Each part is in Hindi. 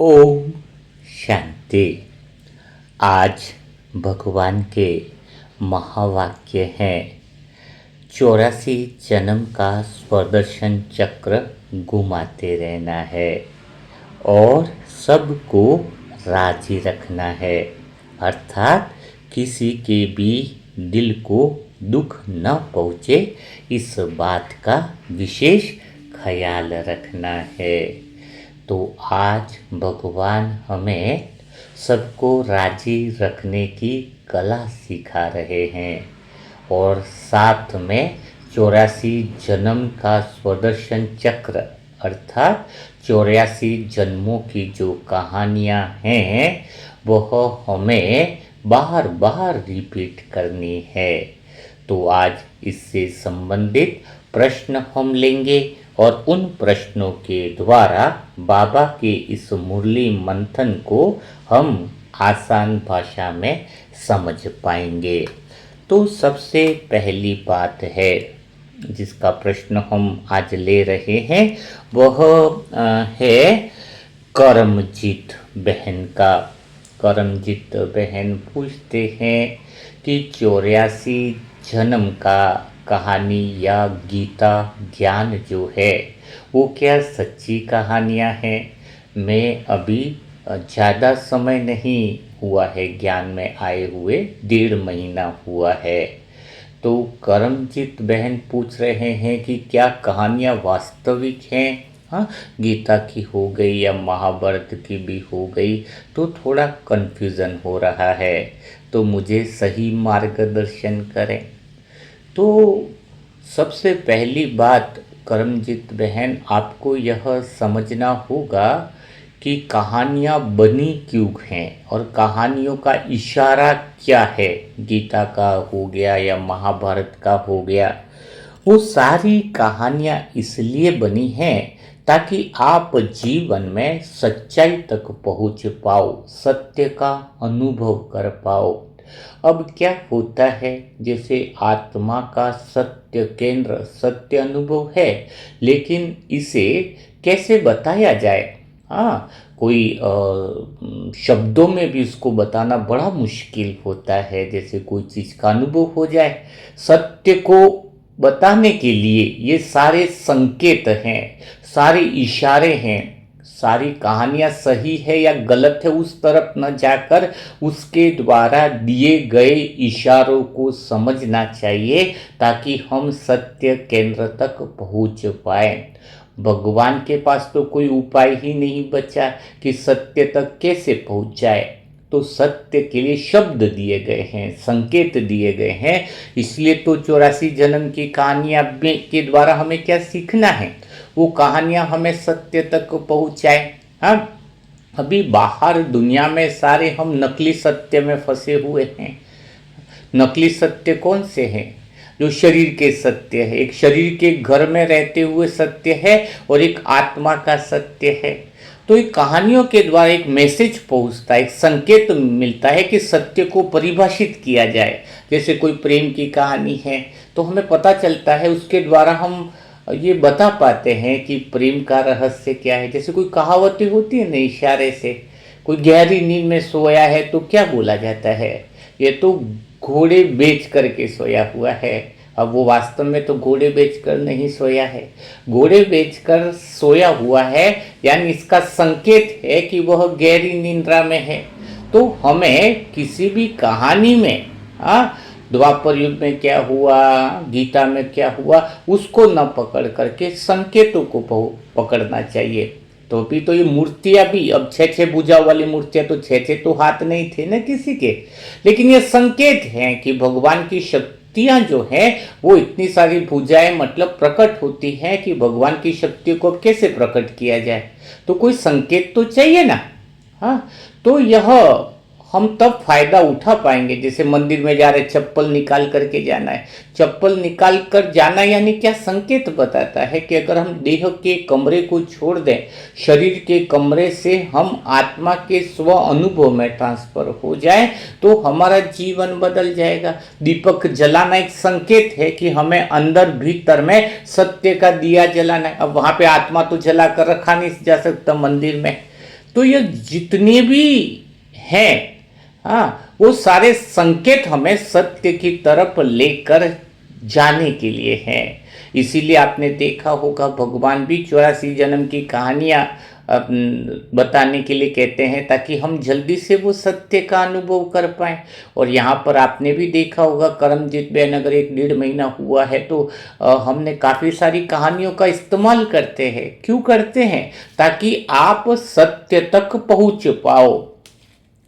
ओम शांति। आज भगवान के महावाक्य हैं। 84 जन्म का स्वदर्शन चक्र घुमाते रहना है और सबको राजी रखना है, अर्थात किसी के भी दिल को दुख न पहुँचे, इस बात का विशेष ख्याल रखना है। तो आज भगवान हमें सबको राजी रखने की कला सिखा रहे हैं और साथ में 84 जन्म का स्वदर्शन चक्र अर्थात 84 जन्मों की जो कहानियाँ हैं वह हमें बार बार रिपीट करनी है। तो आज इससे संबंधित प्रश्न हम लेंगे और उन प्रश्नों के द्वारा बाबा के इस मुरली मंथन को हम आसान भाषा में समझ पाएंगे। तो सबसे पहली बात है जिसका प्रश्न हम आज ले रहे हैं वह है करमजीत बहन का। करमजीत बहन पूछते हैं कि 84 जन्म का कहानी या गीता ज्ञान जो है वो क्या सच्ची कहानियाँ हैं? मैं अभी ज़्यादा समय नहीं हुआ है ज्ञान में आए हुए, 1.5 महीना हुआ है। तो करमजीत बहन पूछ रहे हैं कि क्या कहानियाँ वास्तविक हैं? हाँ, गीता की हो गई या महाभारत की भी हो गई, तो थोड़ा कन्फ्यूज़न हो रहा है, तो मुझे सही मार्गदर्शन करें। तो सबसे पहली बात करमजीत बहन, आपको यह समझना होगा कि कहानियाँ बनी क्यों हैं और कहानियों का इशारा क्या है। गीता का हो गया या महाभारत का हो गया, वो सारी कहानियाँ इसलिए बनी हैं ताकि आप जीवन में सच्चाई तक पहुँच पाओ, सत्य का अनुभव कर पाओ। अब क्या होता है, जैसे आत्मा का सत्य केंद्र सत्य अनुभव है, लेकिन इसे कैसे बताया जाए? हाँ, कोई शब्दों में भी उसको बताना बड़ा मुश्किल होता है। जैसे कोई चीज़ का अनुभव हो जाए, सत्य को बताने के लिए ये सारे संकेत हैं, सारे इशारे हैं। सारी कहानियाँ सही है या गलत है उस तरफ न जाकर उसके द्वारा दिए गए इशारों को समझना चाहिए ताकि हम सत्य केंद्र तक पहुँच पाए। भगवान के पास तो कोई उपाय ही नहीं बचा कि सत्य तक कैसे पहुँच जाए। तो सत्य के लिए शब्द दिए गए हैं, संकेत दिए गए हैं। इसलिए तो 84 जन्म की कहानियाँ के द्वारा हमें क्या सीखना है, वो कहानियाँ हमें सत्य तक पहुँचाए। हाँ, अभी बाहर दुनिया में सारे हम नकली सत्य में फंसे हुए हैं। नकली सत्य कौन से हैं? जो शरीर के सत्य है, एक शरीर के घर में रहते हुए सत्य है और एक आत्मा का सत्य है। तो एक कहानियों के द्वारा एक मैसेज पहुंचता है, एक संकेत मिलता है कि सत्य को परिभाषित किया जाए। जैसे कोई प्रेम की कहानी है तो हमें पता चलता है, उसके द्वारा हम ये बता पाते हैं कि प्रेम का रहस्य क्या है। जैसे कोई कहावतें होती है ना, इशारे से, कोई गहरी नींद में सोया है तो क्या बोला जाता है, ये तो घोड़े बेच करके सोया हुआ है। अब वो वास्तव में तो घोड़े बेचकर नहीं सोया है, घोड़े बेचकर सोया हुआ है, यानी इसका संकेत है कि वह गहरी निद्रा में है। तो हमें किसी भी कहानी में, द्वापर युग में क्या हुआ, गीता में क्या हुआ, उसको न पकड़ करके संकेतों को पकड़ना चाहिए। तो अभी तो ये मूर्तियाँ भी, अब 6 भुजा वाली मूर्तियाँ, तो 6 तो हाथ नहीं थे ना किसी के, लेकिन ये संकेत हैं कि भगवान की शक्तियाँ जो हैं वो इतनी सारी भुजाएं मतलब प्रकट होती हैं कि भगवान की शक्ति को कैसे प्रकट किया जाए। तो कोई संकेत तो चाहिए ना। हाँ, तो यह हम तब फायदा उठा पाएंगे। जैसे मंदिर में जा रहे, चप्पल निकाल करके जाना है, चप्पल निकाल कर जाना यानी क्या संकेत बताता है कि अगर हम देह के कमरे को छोड़ दें, शरीर के कमरे से हम आत्मा के स्व अनुभव में ट्रांसफर हो जाए तो हमारा जीवन बदल जाएगा। दीपक जलाना एक संकेत है कि हमें अंदर भीतर में सत्य का दिया जलाना है। अब वहाँ पे आत्मा तो जला कर रखा नहीं जा सकता मंदिर में, तो ये जितने भी हैं, हाँ, वो सारे संकेत हमें सत्य की तरफ लेकर जाने के लिए हैं। इसीलिए आपने देखा होगा भगवान भी 84 जन्म की कहानियाँ बताने के लिए कहते हैं, ताकि हम जल्दी से वो सत्य का अनुभव कर पाएँ। और यहाँ पर आपने भी देखा होगा, करमजीत बहन अगर 1 डेढ़ महीना हुआ है तो हमने काफ़ी सारी कहानियों का इस्तेमाल करते हैं। क्यों करते हैं? ताकि आप सत्य तक पहुँच पाओ।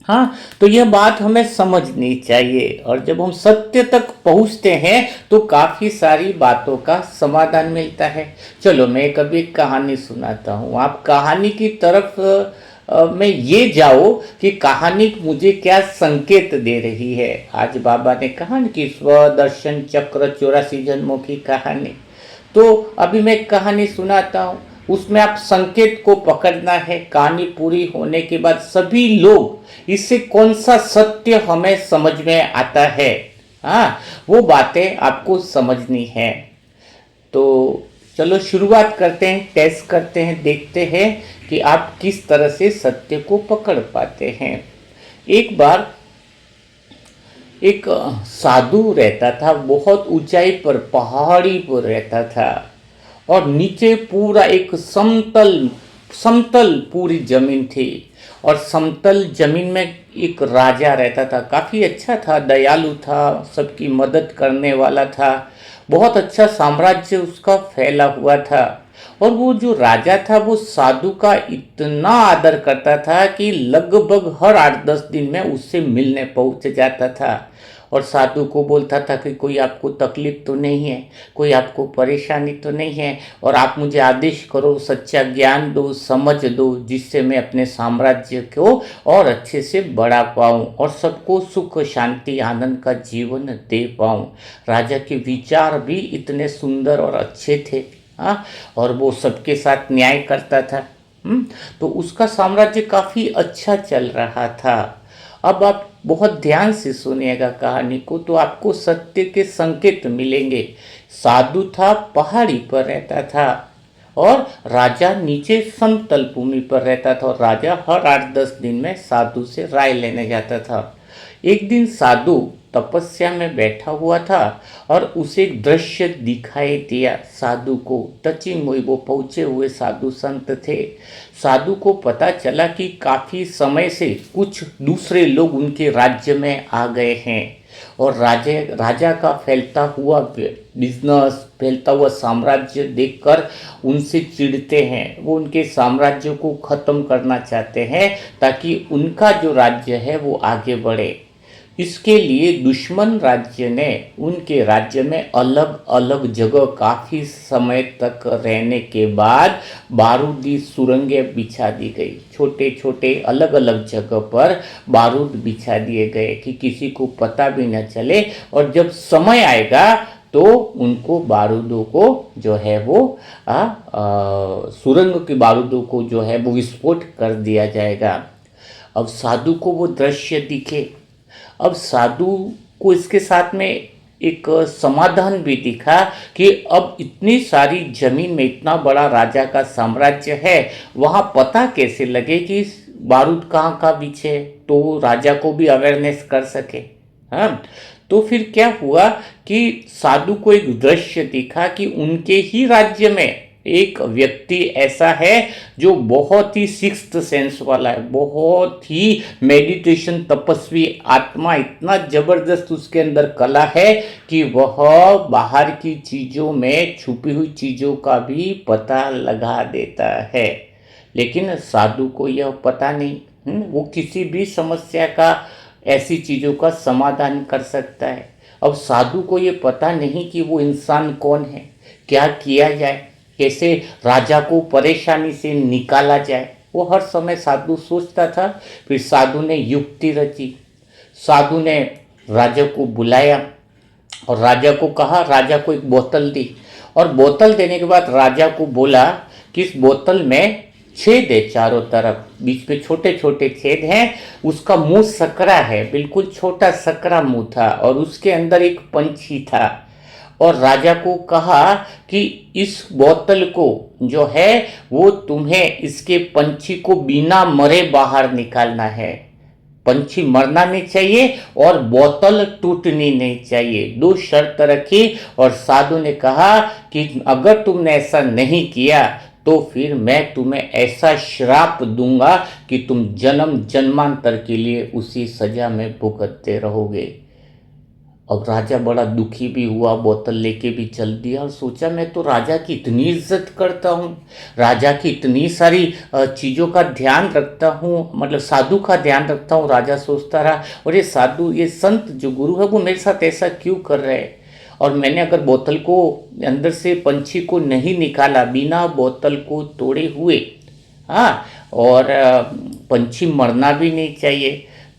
हाँ, तो यह बात हमें समझनी चाहिए, और जब हम सत्य तक पहुंचते हैं तो काफ़ी सारी बातों का समाधान मिलता है। चलो मैं कभी एक कहानी सुनाता हूँ, आप कहानी की तरफ में ये जाओ कि कहानी मुझे क्या संकेत दे रही है। आज बाबा ने कहा न कि स्वदर्शन चक्र 84 जन्मों की कहानी, तो अभी मैं एक कहानी सुनाता हूँ, उसमें आप संकेत को पकड़ना है। कहानी पूरी होने के बाद सभी लोग इससे कौन सा सत्य हमें समझ में आता है, हाँ, वो बातें आपको समझनी है। तो चलो शुरुआत करते हैं, टेस्ट करते हैं, देखते हैं कि आप किस तरह से सत्य को पकड़ पाते हैं। एक बार एक साधु रहता था, बहुत ऊंचाई पर पहाड़ी पर रहता था, और नीचे पूरा एक समतल समतल पूरी जमीन थी। और समतल जमीन में एक राजा रहता था, काफ़ी अच्छा था, दयालु था, सबकी मदद करने वाला था, बहुत अच्छा साम्राज्य उसका फैला हुआ था। और वो जो राजा था वो साधु का इतना आदर करता था कि लगभग हर 8-10 दिन में उससे मिलने पहुंच जाता था। और साधु को बोलता था कि कोई आपको तकलीफ तो नहीं है, कोई आपको परेशानी तो नहीं है, और आप मुझे आदेश करो, सच्चा ज्ञान दो, समझ दो, जिससे मैं अपने साम्राज्य को और अच्छे से बढ़ा पाऊँ और सबको सुख शांति आनंद का जीवन दे पाऊँ। राजा के विचार भी इतने सुंदर और अच्छे थे, हाँ, और वो सबके साथ न्याय करता था। तो उसका साम्राज्य काफ़ी अच्छा चल रहा था। अब आप बहुत ध्यान से सुनिएगा कहानी को, तो आपको सत्य के संकेत मिलेंगे। साधु था, पहाड़ी पर रहता था, और राजा नीचे समतल भूमि पर रहता था, और राजा हर 8-10 दिन में साधु से राय लेने जाता था। एक दिन साधु तपस्या में बैठा हुआ था, और उसे एक दृश्य दिखाई दिया साधु को, टचिंग हुई। वो पहुँचे हुए साधु संत थे। साधु को पता चला कि काफ़ी समय से कुछ दूसरे लोग उनके राज्य में आ गए हैं, और राजा का फैलता हुआ बिजनेस, फैलता हुआ साम्राज्य देखकर उनसे चिढ़ते हैं। वो उनके साम्राज्य को ख़त्म करना चाहते हैं, ताकि उनका जो राज्य है वो आगे बढ़े। इसके लिए दुश्मन राज्य ने उनके राज्य में अलग अलग जगह काफ़ी समय तक रहने के बाद बारूदी सुरंगें बिछा दी गई। छोटे छोटे अलग अलग जगह पर बारूद बिछा दिए गए कि किसी को पता भी न चले, और जब समय आएगा तो उनको बारूदों को जो है वो सुरंग के बारूदों को जो है वो विस्फोट कर दिया जाएगा। अब साधु को वो दृश्य दिखे। अब साधु को इसके साथ में एक समाधान भी दिखा कि अब इतनी सारी जमीन में इतना बड़ा राजा का साम्राज्य है, वहाँ पता कैसे लगे कि बारूद कहाँ का बिछे, तो राजा को भी अवेयरनेस कर सके। हाँ, तो फिर क्या हुआ कि साधु को एक दृश्य दिखा कि उनके ही राज्य में एक व्यक्ति ऐसा है जो बहुत ही सिक्स्थ सेंस वाला है, बहुत ही मेडिटेशन तपस्वी आत्मा, इतना जबरदस्त उसके अंदर कला है कि वह बाहर की चीज़ों में छुपी हुई चीज़ों का भी पता लगा देता है। लेकिन साधु को यह पता नहीं, वो किसी भी समस्या का, ऐसी चीज़ों का समाधान कर सकता है। अब साधु को ये पता नहीं कि वो इंसान कौन है, क्या किया जाए, कैसे राजा को परेशानी से निकाला जाए। वो हर समय साधु सोचता था। फिर साधु ने युक्ति रची। साधु ने राजा को बुलाया और राजा को कहा, राजा को एक बोतल दी, और बोतल देने के बाद राजा को बोला कि इस बोतल में छेद है, चारों तरफ बीच में छोटे छोटे छेद हैं, उसका मुंह सकरा है, बिल्कुल छोटा सकरा मुंह था, और उसके अंदर एक पंछी था, और राजा को कहा कि इस बोतल को जो है वो तुम्हें इसके पंछी को बिना मरे बाहर निकालना है। पंछी मरना नहीं चाहिए और बोतल टूटनी नहीं चाहिए, दो शर्त रखी। और साधु ने कहा कि अगर तुमने ऐसा नहीं किया तो फिर मैं तुम्हें ऐसा श्राप दूंगा कि तुम जन्म जन्मांतर के लिए उसी सजा में भुगतते रहोगे। अब राजा बड़ा दुखी भी हुआ, बोतल लेके भी चल दिया और सोचा मैं तो राजा की इतनी इज्जत करता हूँ, राजा की इतनी सारी चीज़ों का ध्यान रखता हूँ, मतलब साधु का ध्यान रखता हूँ। राजा सोचता रहा और ये साधु, ये संत जो गुरु है वो मेरे साथ ऐसा क्यों कर रहे हैं। और मैंने अगर बोतल को अंदर से पंछी को नहीं निकाला, बिना बोतल को तोड़े हुए, हाँ, और पंछी मरना भी नहीं चाहिए,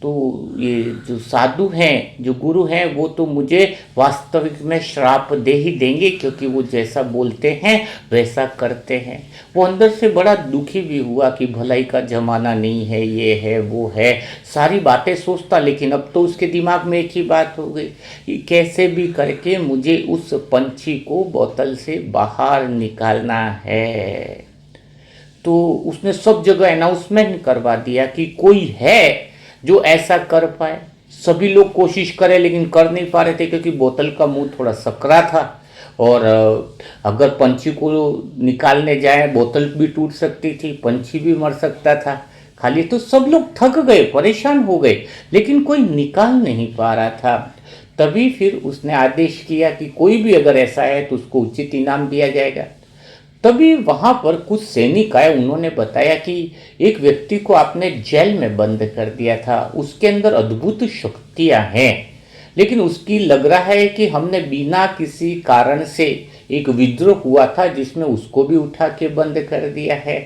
तो ये जो साधु हैं, जो गुरु हैं, वो तो मुझे वास्तविक में श्राप दे ही देंगे, क्योंकि वो जैसा बोलते हैं वैसा करते हैं। वो अंदर से बड़ा दुखी भी हुआ कि भलाई का ज़माना नहीं है, ये है वो है, सारी बातें सोचता। लेकिन अब तो उसके दिमाग में एक ही बात हो गई कि कैसे भी करके मुझे उस पंछी को बोतल से बाहर निकालना है। तो उसने सब जगह अनाउंसमेंट करवा दिया कि कोई है जो ऐसा कर पाए। सभी लोग कोशिश करें लेकिन कर नहीं पा रहे थे, क्योंकि बोतल का मुंह थोड़ा सकरा था और अगर पंछी को निकालने जाए बोतल भी टूट सकती थी, पंछी भी मर सकता था। खाली तो सब लोग थक गए, परेशान हो गए, लेकिन कोई निकाल नहीं पा रहा था। तभी फिर उसने आदेश किया कि कोई भी अगर ऐसा है तो उसको उचित इनाम दिया जाएगा। तभी वहाँ पर कुछ सैनिक आए, उन्होंने बताया कि एक व्यक्ति को आपने जेल में बंद कर दिया था, उसके अंदर अद्भुत शक्तियाँ हैं, लेकिन उसकी लग रहा है कि हमने बिना किसी कारण से एक विद्रोह हुआ था जिसमें उसको भी उठा के बंद कर दिया है।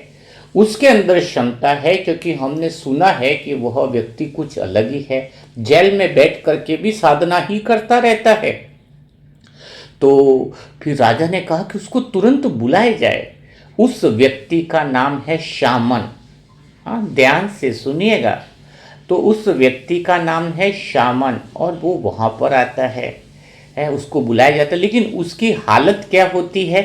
उसके अंदर क्षमता है, क्योंकि हमने सुना है कि वह व्यक्ति कुछ अलग ही है, जेल में बैठ करके भी साधना ही करता रहता है। तो फिर राजा ने कहा कि उसको तुरंत बुलाया जाए। उस व्यक्ति का नाम है शामन। हाँ, ध्यान से सुनिएगा। तो उस व्यक्ति का नाम है शामन और वो वहाँ पर आता है, उसको बुलाया जाता है। लेकिन उसकी हालत क्या होती है,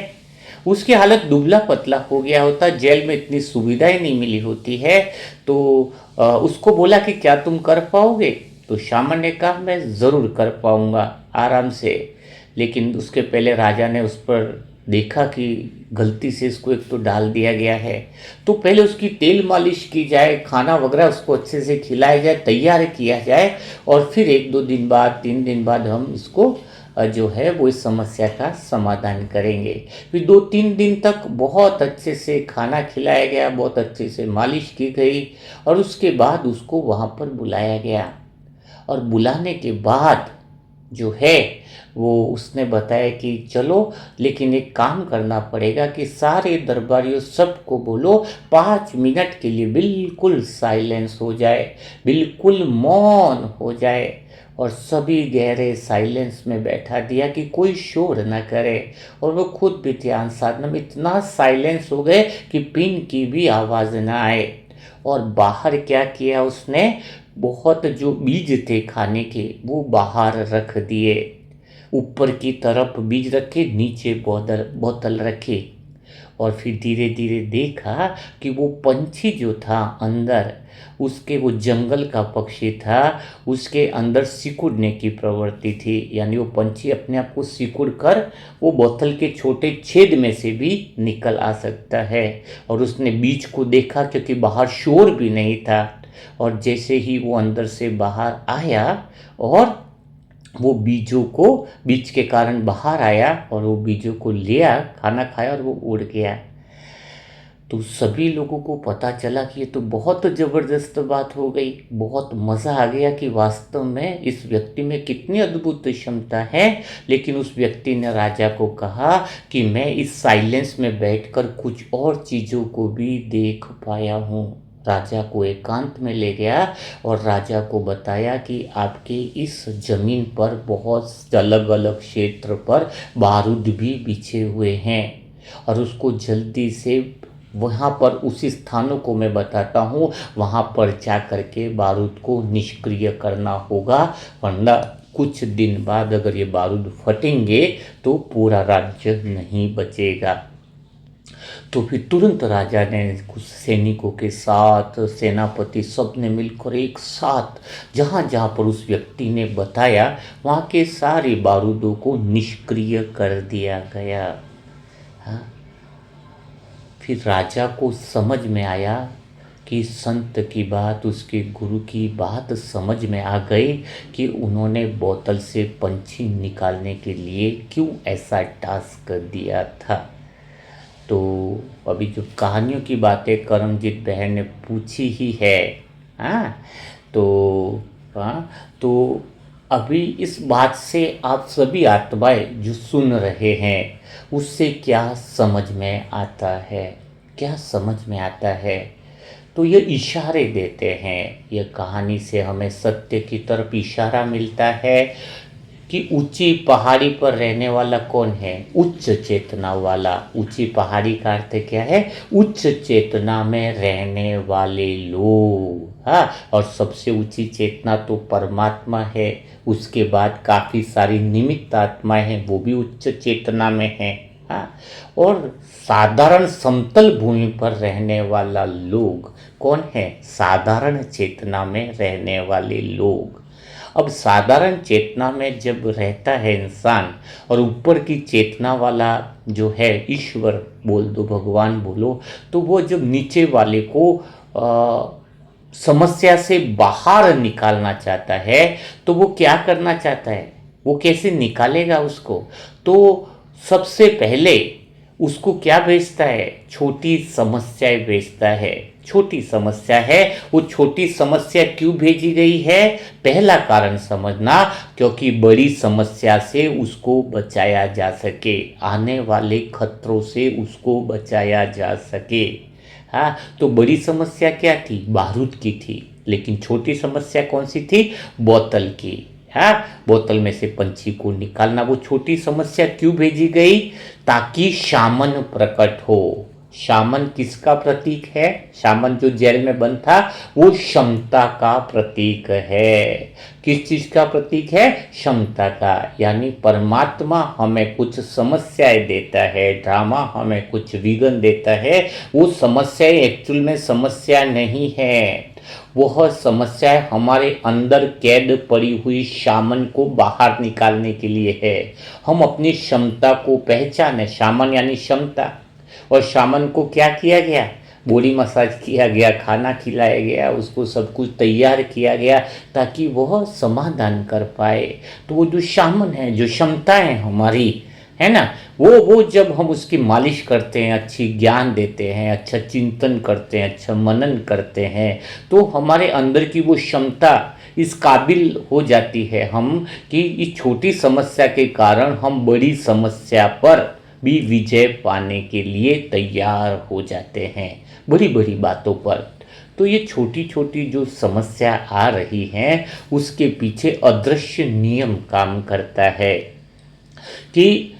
उसकी हालत दुबला पतला हो गया होता, जेल में इतनी सुविधाएं नहीं मिली होती है। तो उसको बोला कि क्या तुम कर पाओगे। तो शामन ने कहा मैं ज़रूर कर पाऊँगा, आराम से। लेकिन उसके पहले राजा ने उस पर देखा कि गलती से इसको एक तो डाल दिया गया है, तो पहले उसकी तेल मालिश की जाए, खाना वगैरह उसको अच्छे से खिलाया जाए, तैयार किया जाए, और फिर 1-2 दिन बाद, 3 दिन बाद हम इसको जो है वो इस समस्या का समाधान करेंगे। फिर 2-3 दिन तक बहुत अच्छे से खाना खिलाया गया, बहुत अच्छे से मालिश की गई, और उसके बाद उसको वहाँ पर बुलाया गया। और बुलाने के बाद जो है वो उसने बताया कि चलो, लेकिन एक काम करना पड़ेगा कि सारे दरबारियों सबको बोलो 5 मिनट के लिए बिल्कुल साइलेंस हो जाए, बिल्कुल मौन हो जाए। और सभी गहरे साइलेंस में बैठा दिया कि कोई शोर न करे। और वो खुद भी ध्यान साधना में इतना साइलेंस हो गए कि पिन की भी आवाज़ ना आए। और बाहर क्या किया उसने, बहुत जो बीज थे खाने के वो बाहर रख दिए, ऊपर की तरफ बीज रखे, नीचे बोतल रखी। और फिर धीरे धीरे देखा कि वो पंछी जो था अंदर, उसके वो जंगल का पक्षी था, उसके अंदर सिकुड़ने की प्रवृत्ति थी, यानी वो पंछी अपने आप को सिकुड़ कर वो बोतल के छोटे छेद में से भी निकल आ सकता है। और उसने बीज को देखा, क्योंकि बाहर शोर भी नहीं था, और जैसे ही वो अंदर से बाहर आया और वो बीज के कारण बाहर आया और वो बीजों को लिया, खाना खाया और वो उड़ गया। तो सभी लोगों को पता चला कि ये तो बहुत ज़बरदस्त बात हो गई, बहुत मज़ा आ गया कि वास्तव में इस व्यक्ति में कितनी अद्भुत क्षमता है। लेकिन उस व्यक्ति ने राजा को कहा कि मैं इस साइलेंस में बैठकर कुछ और चीज़ों को भी देख पाया हूँ। राजा को एकांत में ले गया और राजा को बताया कि आपके इस जमीन पर बहुत अलग अलग क्षेत्र पर बारूद भी बिछे हुए हैं, और उसको जल्दी से वहाँ पर उसी स्थानों को मैं बताता हूँ, वहाँ पर जा कर के बारूद को निष्क्रिय करना होगा, वरना कुछ दिन बाद अगर ये बारूद फटेंगे तो पूरा राज्य नहीं बचेगा। तो फिर तुरंत राजा ने कुछ सैनिकों के साथ, सेनापति सब ने मिलकर एक साथ जहाँ जहाँ पर उस व्यक्ति ने बताया वहाँ के सारे बारूदों को निष्क्रिय कर दिया गया। हाँ, फिर राजा को समझ में आया कि संत की बात, उसके गुरु की बात समझ में आ गई कि उन्होंने बोतल से पंछी निकालने के लिए क्यों ऐसा टास्क दिया था। तो अभी जो कहानियों की बातें करमजीत बहन ने पूछी ही है, हाँ तो हाँ तो अभी इस बात से आप सभी आत्माएं जो सुन रहे हैं उससे क्या समझ में आता है, क्या समझ में आता है। तो ये इशारे देते हैं, ये कहानी से हमें सत्य की तरफ इशारा मिलता है कि ऊंची पहाड़ी पर रहने वाला कौन है, उच्च चेतना वाला। ऊंची पहाड़ी का अर्थ क्या है, उच्च चेतना में रहने वाले लोग। हाँ, और सबसे ऊंची चेतना तो परमात्मा है, उसके बाद काफ़ी सारी निमित्त आत्माएं हैं वो भी उच्च चेतना में हैं। हाँ, और साधारण समतल भूमि पर रहने वाला लोग कौन है, साधारण चेतना में रहने वाले लोग। अब साधारण चेतना में जब रहता है इंसान और ऊपर की चेतना वाला जो है ईश्वर बोल दो, भगवान बोलो, तो वो जब नीचे वाले को समस्या से बाहर निकालना चाहता है तो वो क्या करना चाहता है, वो कैसे निकालेगा उसको। तो सबसे पहले उसको क्या भेजता है, छोटी समस्याएं भेजता है। छोटी समस्या है, वो छोटी समस्या क्यों भेजी गई है, पहला कारण समझना, क्योंकि बड़ी समस्या से उसको बचाया जा सके, आने वाले खतरों से उसको बचाया जा सके। हाँ, तो बड़ी समस्या क्या थी, बारूद की थी, लेकिन छोटी समस्या कौन सी थी, बोतल की। हाँ, बोतल में से पंछी को निकालना, वो छोटी समस्या क्यों भेजी गई, ताकि शामन प्रकट हो। शामन किसका प्रतीक है, शामन जो जेल में बंद था वो क्षमता का प्रतीक है। किस चीज का प्रतीक है, क्षमता का। यानी परमात्मा हमें कुछ समस्याएं देता है, ड्रामा हमें कुछ विघ्न देता है, वो समस्याएं एक्चुअल में समस्या नहीं है, वह समस्याएं हमारे अंदर कैद पड़ी हुई शामन को बाहर निकालने के लिए है। हम अपनी क्षमता को पहचाने, शामन यानी क्षमता, और शामन को क्या किया गया, बॉडी मसाज किया गया, खाना खिलाया गया, उसको सब कुछ तैयार किया गया ताकि वह समाधान कर पाए। तो वो जो शामन है, जो क्षमताएं हमारी है ना, वो जब हम उसकी मालिश करते हैं, अच्छी ज्ञान देते हैं, अच्छा चिंतन करते हैं, अच्छा मनन करते हैं, तो हमारे अंदर की वो क्षमता इस काबिल हो जाती है हम कि इस छोटी समस्या के कारण हम बड़ी समस्या पर भी विजय पाने के लिए तैयार हो जाते हैं, बड़ी बड़ी बातों पर। तो ये छोटी छोटी जो समस्या आ रही हैं उसके पीछे अदृश्य नियम काम करता है कि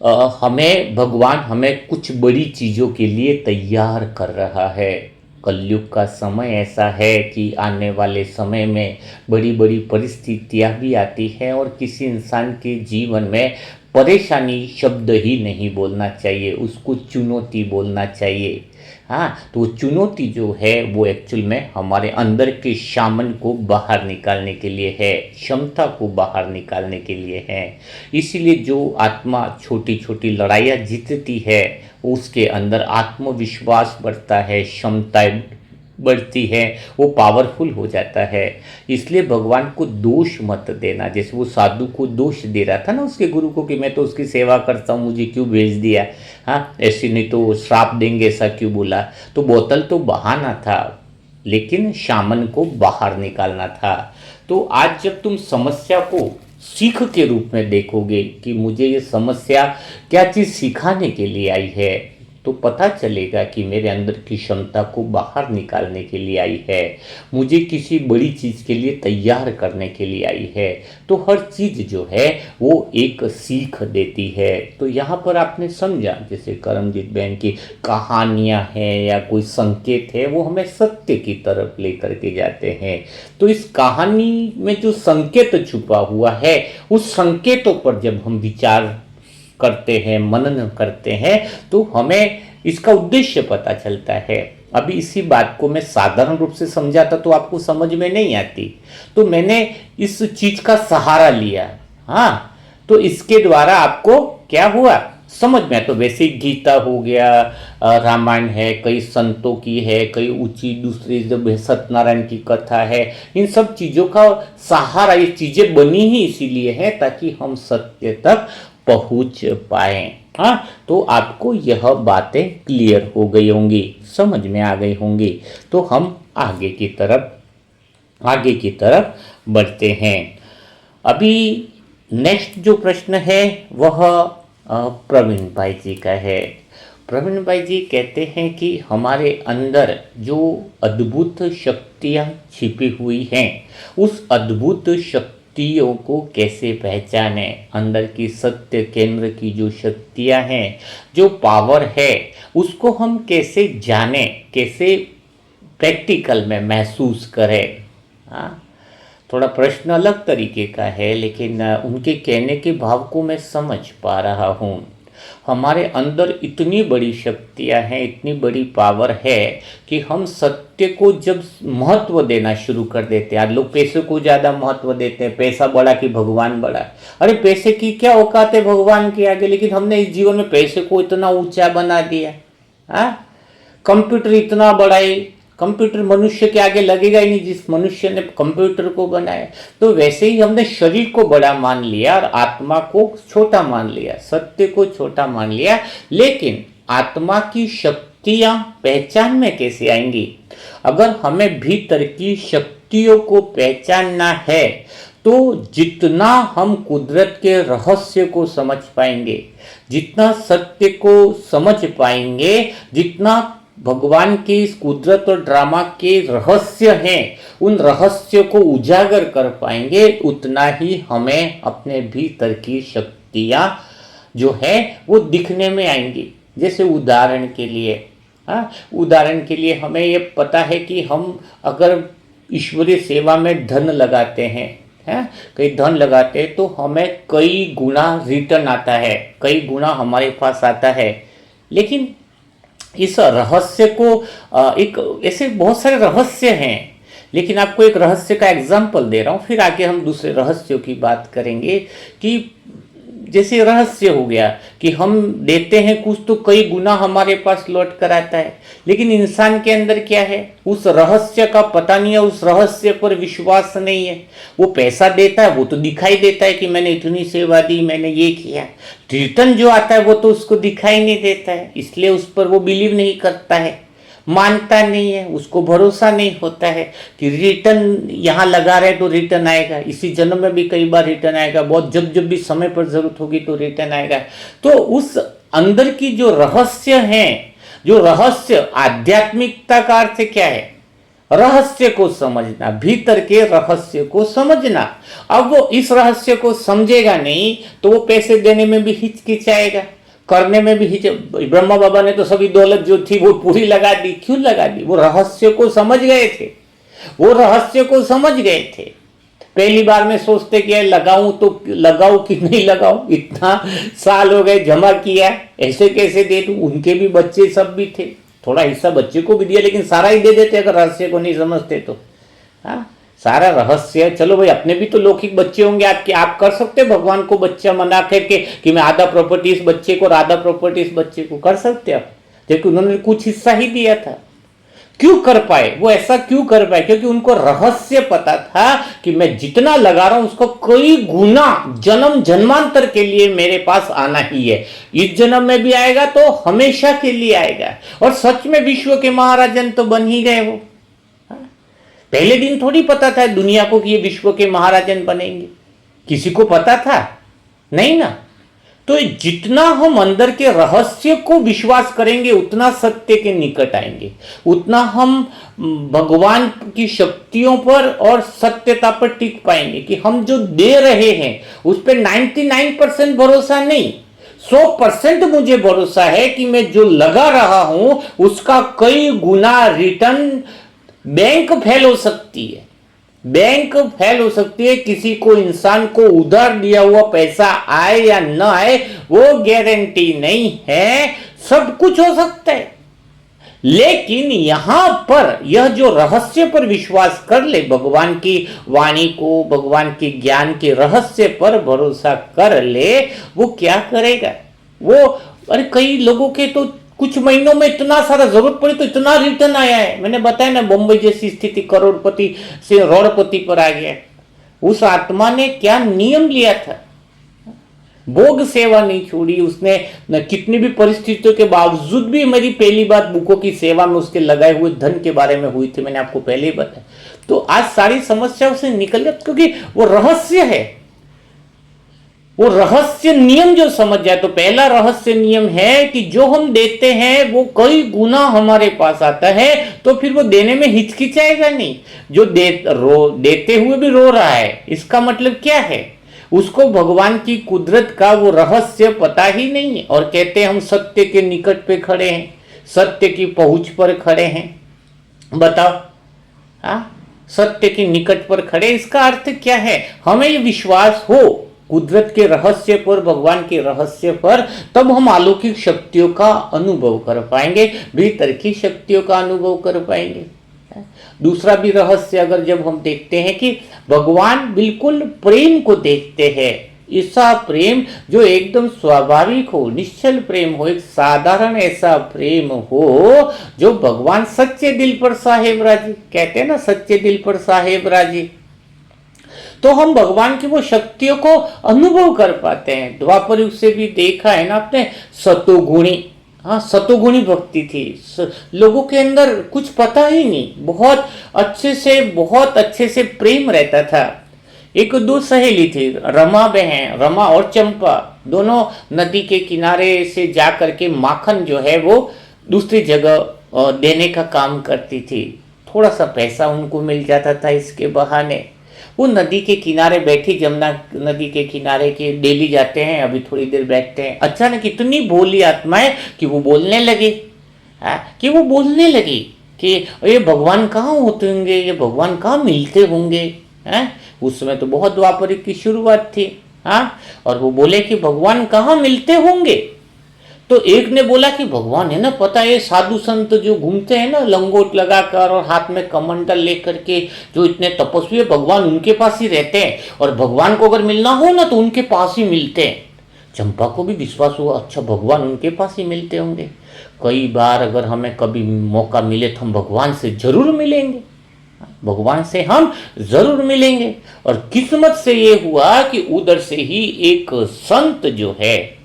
भगवान हमें कुछ बड़ी चीज़ों के लिए तैयार कर रहा है। कलयुग का समय ऐसा है कि आने वाले समय में बड़ी बड़ी परिस्थितियां भी आती हैं और किसी इंसान के जीवन में परेशानी शब्द ही नहीं बोलना चाहिए, उसको चुनौती बोलना चाहिए। हाँ, तो वो चुनौती जो है वो एक्चुअल में हमारे अंदर के शामन को बाहर निकालने के लिए है, क्षमता को बाहर निकालने के लिए है। इसीलिए जो आत्मा छोटी छोटी लड़ाइयाँ जीतती है उसके अंदर आत्मविश्वास बढ़ता है, क्षमताएं बढ़ती है, वो पावरफुल हो जाता है। इसलिए भगवान को दोष मत देना, जैसे वो साधु को दोष दे रहा था ना उसके गुरु को कि मैं तो उसकी सेवा करता हूँ, मुझे क्यों भेज दिया, हाँ ऐसे नहीं तो श्राप देंगे, ऐसा क्यों बोला। तो बोतल तो बहाना था लेकिन शामन को बाहर निकालना था। तो आज जब तुम समस्या को सीख के रूप में देखोगे कि मुझे ये समस्या क्या चीज़ सिखाने के लिए आई है, तो पता चलेगा कि मेरे अंदर की क्षमता को बाहर निकालने के लिए आई है, मुझे किसी बड़ी चीज़ के लिए तैयार करने के लिए आई है। तो हर चीज़ जो है वो एक सीख देती है। तो यहाँ पर आपने समझा, जैसे करमजीत बहन की कहानियाँ हैं या कोई संकेत है, वो हमें सत्य की तरफ लेकर के जाते हैं। तो इस कहानी में जो संकेत छुपा हुआ है, उस संकेतों पर जब हम विचार करते हैं, मनन करते हैं, तो हमें इसका उद्देश्य पता चलता है। अभी इसी बात को मैं साधारण रूप से समझाता तो आपको समझ में नहीं आती, तो मैंने इस चीज का सहारा लिया। हाँ, तो इसके द्वारा आपको क्या हुआ, समझ में। तो वैसे ही गीता हो गया, रामायण है, कई संतों की है, कई ऊंची दूसरी जब सत्यनारायण की कथा है, इन सब चीज़ों का सहारा, ये चीज़ें बनी ही इसीलिए है ताकि हम सत्य तक पहुंच पाए। हाँ, तो आपको यह बातें क्लियर हो गई होंगी, समझ में आ गई होंगी। तो हम आगे की तरफ बढ़ते हैं। अभी नेक्स्ट जो प्रश्न है वह प्रवीण भाई जी का है। प्रवीण भाई जी कहते हैं कि हमारे अंदर जो अद्भुत शक्तियाँ छिपी हुई हैं, उस अद्भुत शक्तियों को कैसे पहचाने। अंदर की सत्य केंद्र की जो शक्तियाँ हैं, जो पावर है, उसको हम कैसे जाने, कैसे प्रैक्टिकल में महसूस करें। हाँ, थोड़ा प्रश्न अलग तरीके का है, लेकिन उनके कहने के भाव को मैं समझ पा रहा हूँ। हमारे अंदर इतनी बड़ी शक्तियाँ हैं, इतनी बड़ी पावर है कि हम सत्य को जब महत्व देना शुरू कर देते हैं। आज लोग पैसे को ज़्यादा महत्व देते हैं, पैसा बड़ा कि भगवान बड़ा। अरे पैसे की क्या औकात है भगवान के आगे, लेकिन हमने इस जीवन में पैसे को इतना ऊंचा बना दिया। हाँ, कंप्यूटर इतना बड़ा है, कंप्यूटर मनुष्य के आगे लगेगा ही नहीं जिस मनुष्य ने कंप्यूटर को बनाया। तो वैसे ही हमने शरीर को बड़ा मान लिया और आत्मा को छोटा मान लिया, सत्य को छोटा मान लिया। लेकिन आत्मा की शक्तियां पहचान में कैसे आएंगी? अगर हमें भीतर की शक्तियों को पहचानना है तो जितना हम कुदरत के रहस्य को समझ पाएंगे, जितना सत्य को समझ पाएंगे, जितना भगवान के इस कुदरत और ड्रामा के रहस्य हैं, उन रहस्य को उजागर कर पाएंगे, उतना ही हमें अपने भीतर की शक्तियाँ जो है वो दिखने में आएंगी। जैसे उदाहरण के लिए हमें ये पता है कि हम अगर ईश्वरीय सेवा में धन लगाते हैं, कहीं धन लगाते हैं, तो हमें कई गुना रिटर्न आता है, कई गुना हमारे पास आता है। लेकिन इस रहस्य को एक ऐसे बहुत सारे रहस्य हैं, लेकिन आपको एक रहस्य का एग्जाम्पल दे रहा हूँ, फिर आगे हम दूसरे रहस्यों की बात करेंगे। कि जैसे रहस्य हो गया कि हम देते हैं कुछ तो कई गुना हमारे पास लौट कर आता है, लेकिन इंसान के अंदर क्या है, उस रहस्य का पता नहीं है, उस रहस्य पर विश्वास नहीं है। वो पैसा देता है, वो तो दिखाई देता है कि मैंने इतनी सेवा दी, मैंने ये किया। रिटर्न जो आता है वो तो उसको दिखाई नहीं देता है, इसलिए उस पर वो बिलीव नहीं करता है, मानता नहीं है, उसको भरोसा नहीं होता है कि रिटर्न यहाँ लगा रहे तो रिटर्न आएगा, इसी जन्म में भी कई बार रिटर्न आएगा, बहुत जब भी समय पर जरूरत होगी तो रिटर्न आएगा। तो उस अंदर की जो रहस्य हैं, जो रहस्य आध्यात्मिकता का अर्थ क्या है, रहस्य को समझना, भीतर के रहस्य को समझना। अब वो इस रहस्य को समझेगा नहीं तो वो पैसे देने में भी हिचकिचाएगा, करने में भी ब्रह्मा बाबा ने तो सभी दौलत जो थी वो पूरी लगा दी। क्यों लगा दी? वो रहस्य को समझ गए थे, वो रहस्य को समझ गए थे। पहली बार में सोचते कि लगाऊं तो लगाऊं कि नहीं लगाऊं, इतना साल हो गए जमा किया, ऐसे कैसे दे दूं। उनके भी बच्चे सब भी थे, थोड़ा हिस्सा बच्चे को भी दिया, लेकिन सारा ही दे देते अगर रहस्य को नहीं समझते तो। हाँ, सारा रहस्य, चलो भाई अपने भी तो लौकिक बच्चे होंगे आपके, आप कर सकते भगवान को बच्चा मना करके कि मैं आधा प्रॉपर्टी इस बच्चे को और आधा प्रॉपर्टी इस बच्चे को, कर सकते आप, क्योंकि उन्होंने कुछ हिस्सा ही दिया था। क्यों कर पाए वो? ऐसा क्यों कर पाए? क्योंकि उनको रहस्य पता था कि मैं जितना लगा रहा हूं उसको कई गुना जन्म जन्मांतर के लिए मेरे पास आना ही है। इस जन्म में भी आएगा तो हमेशा के लिए आएगा। और सच में विश्व के महाराजन तो बन ही गए वो। पहले दिन थोड़ी पता था दुनिया को कि ये विश्व के महाराजन बनेंगे, किसी को पता था? नहीं ना। तो जितना हम अंदर के रहस्य को विश्वास करेंगे उतना सत्य के निकट आएंगे, उतना हम भगवान की शक्तियों पर और सत्यता पर टिक पाएंगे कि हम जो दे रहे हैं उस पर 99% भरोसा नहीं, 100% मुझे भरोसा है कि मैं जो लगा रहा हूं उसका कई गुना रिटर्न बैंक फेल हो सकती है, बैंक फेल हो सकती है। किसी को इंसान को उधार दिया हुआ पैसा आए या न आए वो गारंटी नहीं है, सब कुछ हो सकता है। लेकिन यहां पर यह जो रहस्य पर विश्वास कर ले, भगवान की वाणी को, भगवान के ज्ञान के रहस्य पर भरोसा कर ले, वो क्या करेगा, वो अरे कई लोगों के तो कुछ महीनों में इतना सारा जरूरत पड़ी तो इतना रिटर्न आया है। मैंने बताया ना, बंबई जैसी स्थिति करोड़पति से रोड़पति पर आ गया। उस आत्मा ने क्या नियम लिया था, भोग सेवा नहीं छोड़ी उसने, न कितनी भी परिस्थितियों के बावजूद भी। मेरी पहली बात बुकों की सेवा में उसके लगाए हुए धन के बारे में हुई थी, मैंने आपको पहले ही बताया। तो आज सारी समस्याओं से निकल गया, क्योंकि वो रहस्य है, वो रहस्य नियम जो समझ जाए। तो पहला रहस्य नियम है कि जो हम देते हैं वो कई गुना हमारे पास आता है, तो फिर वो देने में हिचकिचाएगा नहीं। जो देते हुए भी रो रहा है, इसका मतलब क्या है, उसको भगवान की कुदरत का वो रहस्य पता ही नहीं है। और कहते हैं हम सत्य के निकट पे खड़े हैं, सत्य की पहुंच पर खड़े हैं। बताओ, सत्य के निकट पर खड़े, इसका अर्थ क्या है, हमें ये विश्वास हो कुदरत के रहस्य पर, भगवान के रहस्य पर, तब हम अलौकिक शक्तियों का अनुभव कर पाएंगे, भीतर की शक्तियों का अनुभव कर पाएंगे। दूसरा भी रहस्य अगर जब हम देखते हैं कि भगवान बिल्कुल प्रेम को देखते हैं, ऐसा प्रेम जो एकदम स्वाभाविक हो, निश्चल प्रेम हो, एक साधारण ऐसा प्रेम हो जो भगवान सच्चे दिल पर साहेब राजी, कहते हैं ना सच्चे दिल पर साहेब राजी। तो हम भगवान की वो शक्तियों को अनुभव कर पाते हैं। द्वापर युग से भी देखा है ना आपने, सतोगुणी, सतोगुणी भक्ति थी, लोगों के अंदर कुछ पता ही नहीं, बहुत अच्छे से प्रेम रहता था। एक दो सहेली थी, रमा बहन, रमा और चंपा, दोनों नदी के किनारे से जा करके माखन जो है वो दूसरी जगह देने का काम करती थी। थोड़ा सा पैसा उनको मिल जाता था इसके बहाने। वो नदी के किनारे बैठी, जमुना नदी के किनारे के डेली जाते हैं, अभी थोड़ी देर बैठते हैं। अचानक इतनी भोली आत्मा है कि वो बोलने लगी, कि ये भगवान कहाँ होते होंगे, ये भगवान कहाँ मिलते होंगे। उस समय तो बहुत द्वापरिक की शुरुआत थी। और वो बोले कि भगवान कहाँ मिलते होंगे। तो एक ने बोला कि भगवान है ना, पता है साधु संत जो घूमते हैं ना लंगोट लगाकर और हाथ में कमंडल लेकर के, जो इतने तपस्वी है, भगवान उनके पास ही रहते हैं, और भगवान को अगर मिलना हो ना तो उनके पास ही मिलते हैं। चंपा को भी विश्वास हुआ, अच्छा भगवान उनके पास ही मिलते होंगे, कई बार अगर हमें कभी मौका मिले तो हम भगवान से जरूर मिलेंगे, भगवान से हम जरूर मिलेंगे। और किस्मत से ये हुआ कि उधर से ही एक संत जो है,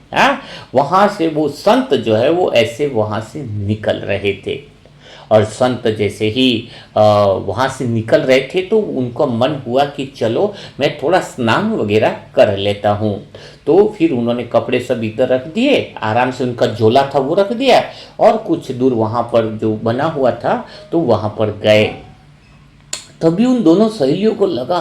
वहां से वो संत जो है वो ऐसे वहां से निकल रहे थे। और संत जैसे ही वहां से निकल रहे थे तो उनका मन हुआ कि चलो मैं थोड़ा स्नान वगैरह कर लेता हूँ। तो फिर उन्होंने कपड़े सब इधर रख दिए, आराम से उनका झोला था वो रख दिया, और कुछ दूर वहां पर जो बना हुआ था तो वहां पर गए। तभी उन दोनों सहेलियों को लगा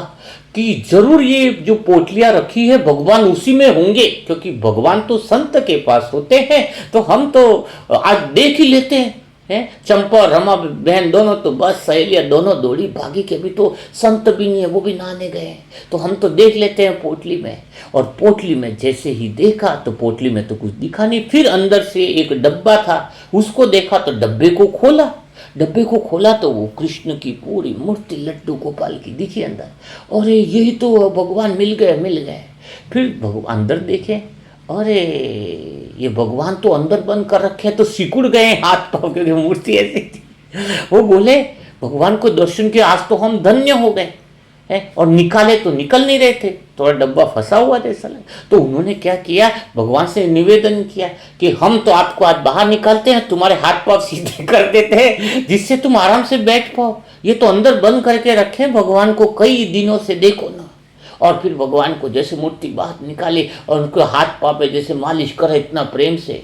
कि जरूर ये जो पोटलियां रखी है भगवान उसी में होंगे, क्योंकि भगवान तो संत के पास होते हैं, तो हम तो आज देख ही लेते हैं। चंपा और रमा बहन दोनों तो बस सहेलियां दोनों दौड़ी भागी के अभी तो संत भी नहीं है, वो भी नहाने गए हैं, तो हम तो देख लेते हैं पोटली में। और पोटली में जैसे ही देखा तो पोटली में तो कुछ दिखा नहीं। फिर अंदर से एक डब्बा था, उसको देखा तो डब्बे को खोला तो वो कृष्ण की पूरी मूर्ति लड्डू गोपाल की दिखी अंदर। और यही तो भगवान मिल गए। फिर भगवान अंदर देखे, अरे ये भगवान तो अंदर बंद कर रखे हैं, तो सिकुड़ गए हाथ पाँव, क्योंकि मूर्ति ऐसी थी। वो बोले भगवान को दर्शन किया, आज तो हम धन्य हो गए। और निकाले तो निकल नहीं रहे थे, थोड़ा डब्बा फंसा हुआ जैसा लगा। तो उन्होंने क्या किया, भगवान से निवेदन किया कि हम तो आपको आज बाहर निकालते हैं, तुम्हारे हाथ पांव सीधे कर देते हैं जिससे तुम आराम से बैठ पाओ। ये तो अंदर बंद करके रखे भगवान को कई दिनों से, देखो ना। और फिर भगवान को जैसे मूर्ति बाहर निकाले और उनको हाथ पाँव पे जैसे मालिश करे इतना प्रेम से,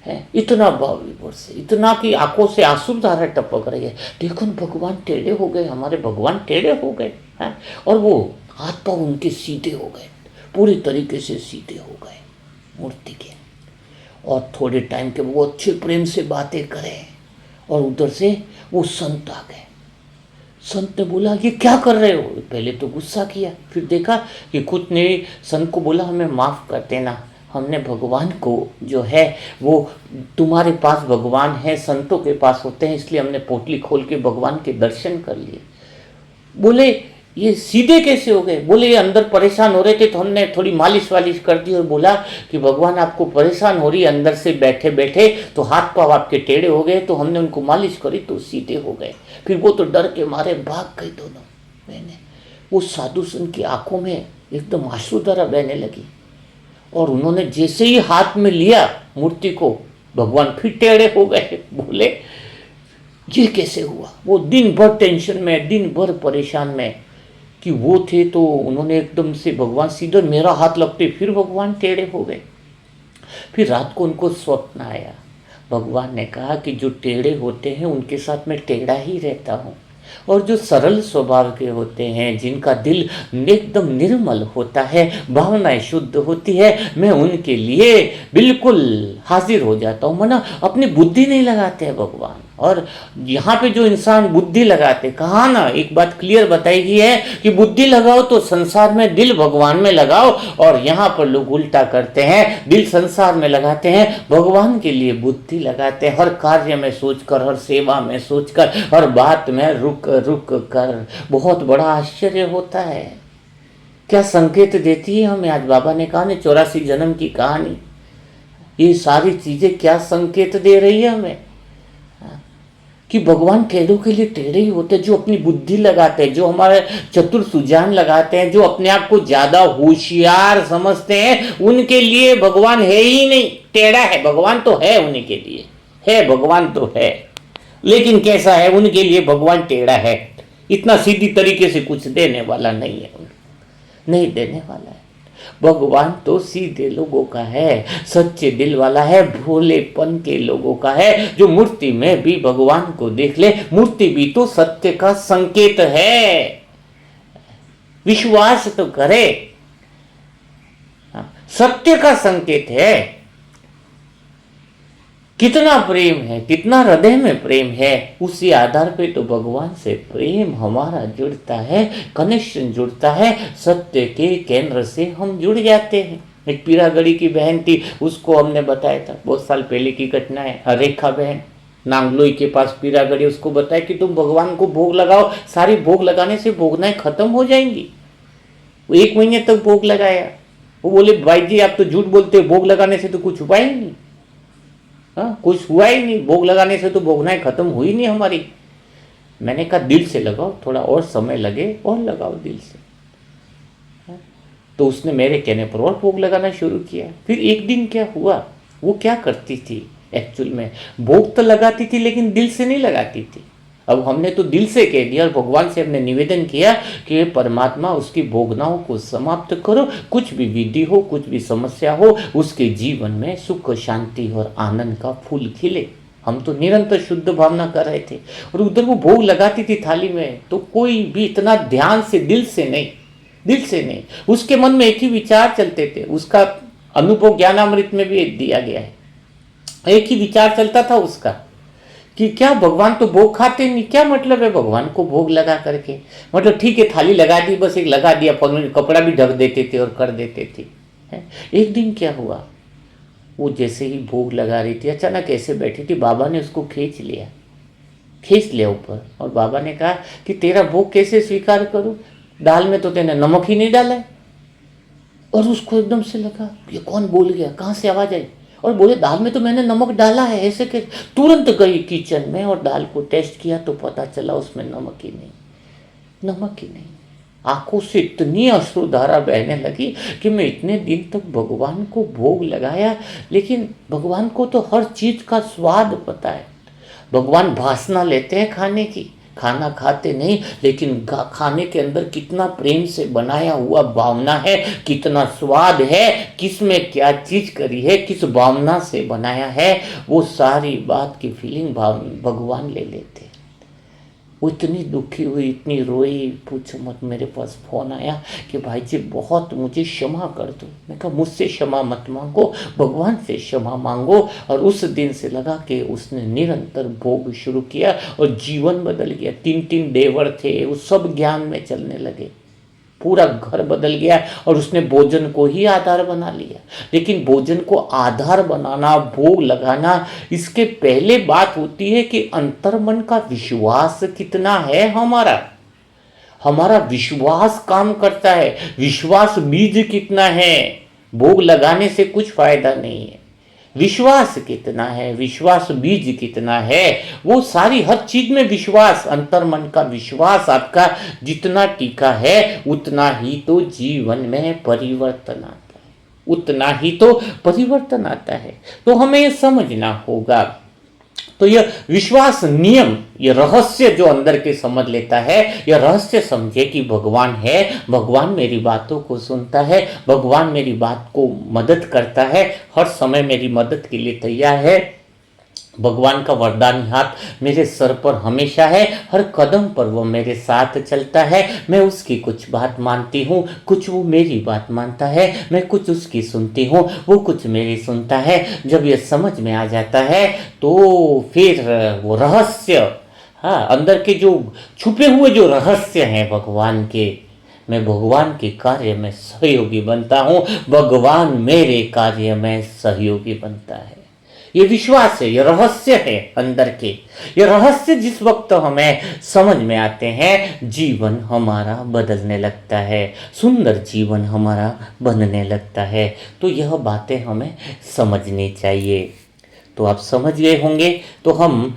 है इतना भाव विभोर से, इतना कि आंखों से आंसू धारा टपक रही है। देखो भगवान टेढ़े हो गए, हमारे भगवान टेढ़े हो गए हैं, और वो हाथ पाँव उनके सीधे हो गए, पूरी तरीके से सीधे हो गए मूर्ति के। और थोड़े टाइम के वो अच्छे प्रेम से बातें करें और उधर से वो संत आ गए। संत ने बोला ये क्या कर रहे हो? पहले तो गुस्सा किया, फिर देखा कि कुछ नहीं। संत को बोला हमें माफ़ कर देना, हमने भगवान को जो है वो, तुम्हारे पास भगवान है, संतों के पास होते हैं, इसलिए हमने पोटली खोल के भगवान के दर्शन कर लिए। बोले ये सीधे कैसे हो गए? बोले ये अंदर परेशान हो रहे थे तो हमने थोड़ी मालिश वालिश कर दी और बोला कि भगवान आपको परेशान हो रही है अंदर से बैठे बैठे, तो हाथ पाँव आपके टेढ़े हो गए, तो हमने उनको मालिश करी तो सीधे हो गए। फिर वो तो डर के मारे भाग गई दोनों बहनें। वो साधु संत की आंखों में एकदम आंसूधारा बहने लगी, और उन्होंने जैसे ही हाथ में लिया मूर्ति को, भगवान फिर टेढ़े हो गए। बोले ये कैसे हुआ? वो दिन भर टेंशन में, दिन भर परेशान में कि वो थे, तो उन्होंने एकदम से भगवान सीधे मेरा हाथ लगते फिर भगवान टेढ़े हो गए। फिर रात को उनको स्वप्न आया, भगवान ने कहा कि जो टेढ़े होते हैं उनके साथ मैं टेढ़ा ही रहता हूँ, और जो सरल स्वभाव के होते हैं, जिनका दिल एकदम निर्मल होता है, भावनाएं शुद्ध होती है, मैं उनके लिए बिल्कुल हाजिर हो जाता हूँ। मना अपनी बुद्धि नहीं लगाते हैं भगवान। और यहाँ पे जो इंसान बुद्धि लगाते, कहा ना एक बात क्लियर बताई गई है कि बुद्धि लगाओ तो संसार में, दिल भगवान में लगाओ। और यहाँ पर लोग उल्टा करते हैं, दिल संसार में लगाते हैं, भगवान के लिए बुद्धि लगाते हैं, हर कार्य में सोचकर, हर सेवा में सोचकर, हर बात में रुक रुक कर। बहुत बड़ा आश्चर्य होता है, क्या संकेत देती है हमें। आज बाबा ने कहा ना 84 जन्म की कहानी, ये सारी चीजें क्या संकेत दे रही है हमें कि भगवान टेढ़ों के लिए टेढ़े ही होते हैं, जो अपनी बुद्धि लगाते हैं, जो हमारे चतुर सुजान लगाते हैं, जो अपने आप को ज्यादा होशियार समझते हैं, उनके लिए भगवान है ही नहीं, टेढ़ा है। भगवान तो है उनके लिए, है भगवान तो है, लेकिन कैसा है? उनके लिए भगवान टेढ़ा है, इतना सीधी तरीके से कुछ देने वाला नहीं है, नहीं देने वाला है। भगवान तो सीधे लोगों का है, सच्चे दिल वाला है, भोलेपन के लोगों का है, जो मूर्ति में भी भगवान को देख ले। मूर्ति भी तो सत्य का संकेत है, विश्वास तो करे, सत्य का संकेत है। कितना प्रेम है, कितना हृदय में प्रेम है, उसी आधार पे तो भगवान से प्रेम हमारा जुड़ता है, कनेक्शन जुड़ता है, सत्य के केंद्र से हम जुड़ जाते हैं। एक पीरागढ़ी की बहन थी, उसको हमने बताया था, बहुत साल पहले की घटना है। रेखा बहन नांगलोई के पास पीरागढ़ी, उसको बताया कि तुम भगवान को भोग लगाओ, सारी भोग लगाने से भोगनाएं खत्म हो जाएंगी। वो 1 महीने तक भोग लगाया। वो बोले भाई जी आप तो झूठ बोलते हो, भोग लगाने से तो कुछ हुआ ही नहीं। हाँ, कुछ हुआ ही नहीं, भोग लगाने से तो भोगनाएं खत्म हुई नहीं हमारी। मैंने कहा दिल से लगाओ, थोड़ा और समय लगे और लगाओ दिल से। हाँ, तो उसने मेरे कहने पर और भोग लगाना शुरू किया। फिर एक दिन क्या हुआ, वो क्या करती थी एक्चुअल में, भोग तो लगाती थी लेकिन दिल से नहीं लगाती थी। अब हमने तो दिल से कह दिया और भगवान से हमने निवेदन किया कि परमात्मा उसकी भोगनाओं को समाप्त करो, कुछ भी विधि हो, कुछ भी समस्या हो, उसके जीवन में सुख शांति और आनंद का फूल खिले। हम तो निरंतर शुद्ध भावना कर रहे थे, और उधर वो भोग लगाती थी थाली में, तो कोई भी इतना ध्यान से, दिल से नहीं, दिल से नहीं, उसके मन में एक ही विचार चलते थे। उसका अनुभव ज्ञानामृत में भी दिया गया है, एक ही विचार चलता था उसका कि क्या भगवान तो भोग खाते नहीं, क्या मतलब है भगवान को भोग लगा करके। मतलब ठीक है थाली लगा दी, बस एक लगा दिया, कपड़ा भी ढक देते थे और कर देते थे। एक दिन क्या हुआ, वो जैसे ही भोग लगा रही थी, अचानक ऐसे बैठी थी, बाबा ने उसको खींच लिया ऊपर, और बाबा ने कहा कि तेरा भोग कैसे स्वीकार करूं, दाल में तो तेने नमक ही नहीं डाला है। और उसको एकदम से लगा ये कौन बोल गया, कहाँ से आवाज आई, और बोले दाल में तो मैंने नमक डाला है, ऐसे के तुरंत गई किचन में और दाल को टेस्ट किया तो पता चला उसमें नमक ही नहीं। आंखों से इतनी अश्रुधारा बहने लगी कि मैं इतने दिन तक भगवान को भोग लगाया, लेकिन भगवान को तो हर चीज का स्वाद पता है। भगवान वासना लेते हैं खाने की, खाना खाते नहीं, लेकिन खाने के अंदर कितना प्रेम से बनाया हुआ भावना है, कितना स्वाद है, किस में क्या चीज करी है, किस भावना से बनाया है, वो सारी बात की फीलिंग भगवान ले लेते। वो इतनी दुखी हुई, इतनी रोई, पूछो मत। मेरे पास फ़ोन आया कि भाई जी बहुत मुझे क्षमा कर दो। मैं कहा मुझसे क्षमा मत मांगो, भगवान से क्षमा मांगो। और उस दिन से लगा कि उसने निरंतर भोग शुरू किया और जीवन बदल गया। 3 देवर थे, वो सब ज्ञान में चलने लगे, पूरा घर बदल गया और उसने भोजन को ही आधार बना लिया। लेकिन भोजन को आधार बनाना, भोग लगाना, इसके पहले बात होती है कि अंतर्मन का विश्वास कितना है हमारा। हमारा विश्वास काम करता है, विश्वास बीज कितना है। भोग लगाने से कुछ फायदा नहीं है, विश्वास कितना है, विश्वास बीज कितना है, वो सारी हर चीज में विश्वास, अंतर्मन का विश्वास आपका जितना टीका है, उतना ही तो जीवन में परिवर्तन आता है, उतना ही तो परिवर्तन आता है। तो हमें ये समझना होगा। तो यह विश्वास नियम, यह रहस्य जो अंदर के समझ लेता है, यह रहस्य समझे कि भगवान है, भगवान मेरी बातों को सुनता है, भगवान मेरी बात को मदद करता है, हर समय मेरी मदद के लिए तैयार है, भगवान का वरदानी हाथ मेरे सर पर हमेशा है, हर कदम पर वो मेरे साथ चलता है। मैं उसकी कुछ बात मानती हूँ, कुछ वो मेरी बात मानता है, मैं कुछ उसकी सुनती हूँ, वो कुछ मेरी सुनता है। जब ये समझ में आ जाता है तो फिर वो रहस्य, हाँ, अंदर के जो छुपे हुए जो रहस्य हैं भगवान के, मैं भगवान के कार्य में सहयोगी बनता हूँ, भगवान मेरे कार्य में सहयोगी बनता है। ये विश्वास है, ये रहस्य है अंदर के। ये रहस्य जिस वक्त हमें समझ में आते हैं, जीवन हमारा बदलने लगता है, सुंदर जीवन हमारा बनने लगता है। तो यह बातें हमें समझनी चाहिए। तो आप समझ गए होंगे। तो हम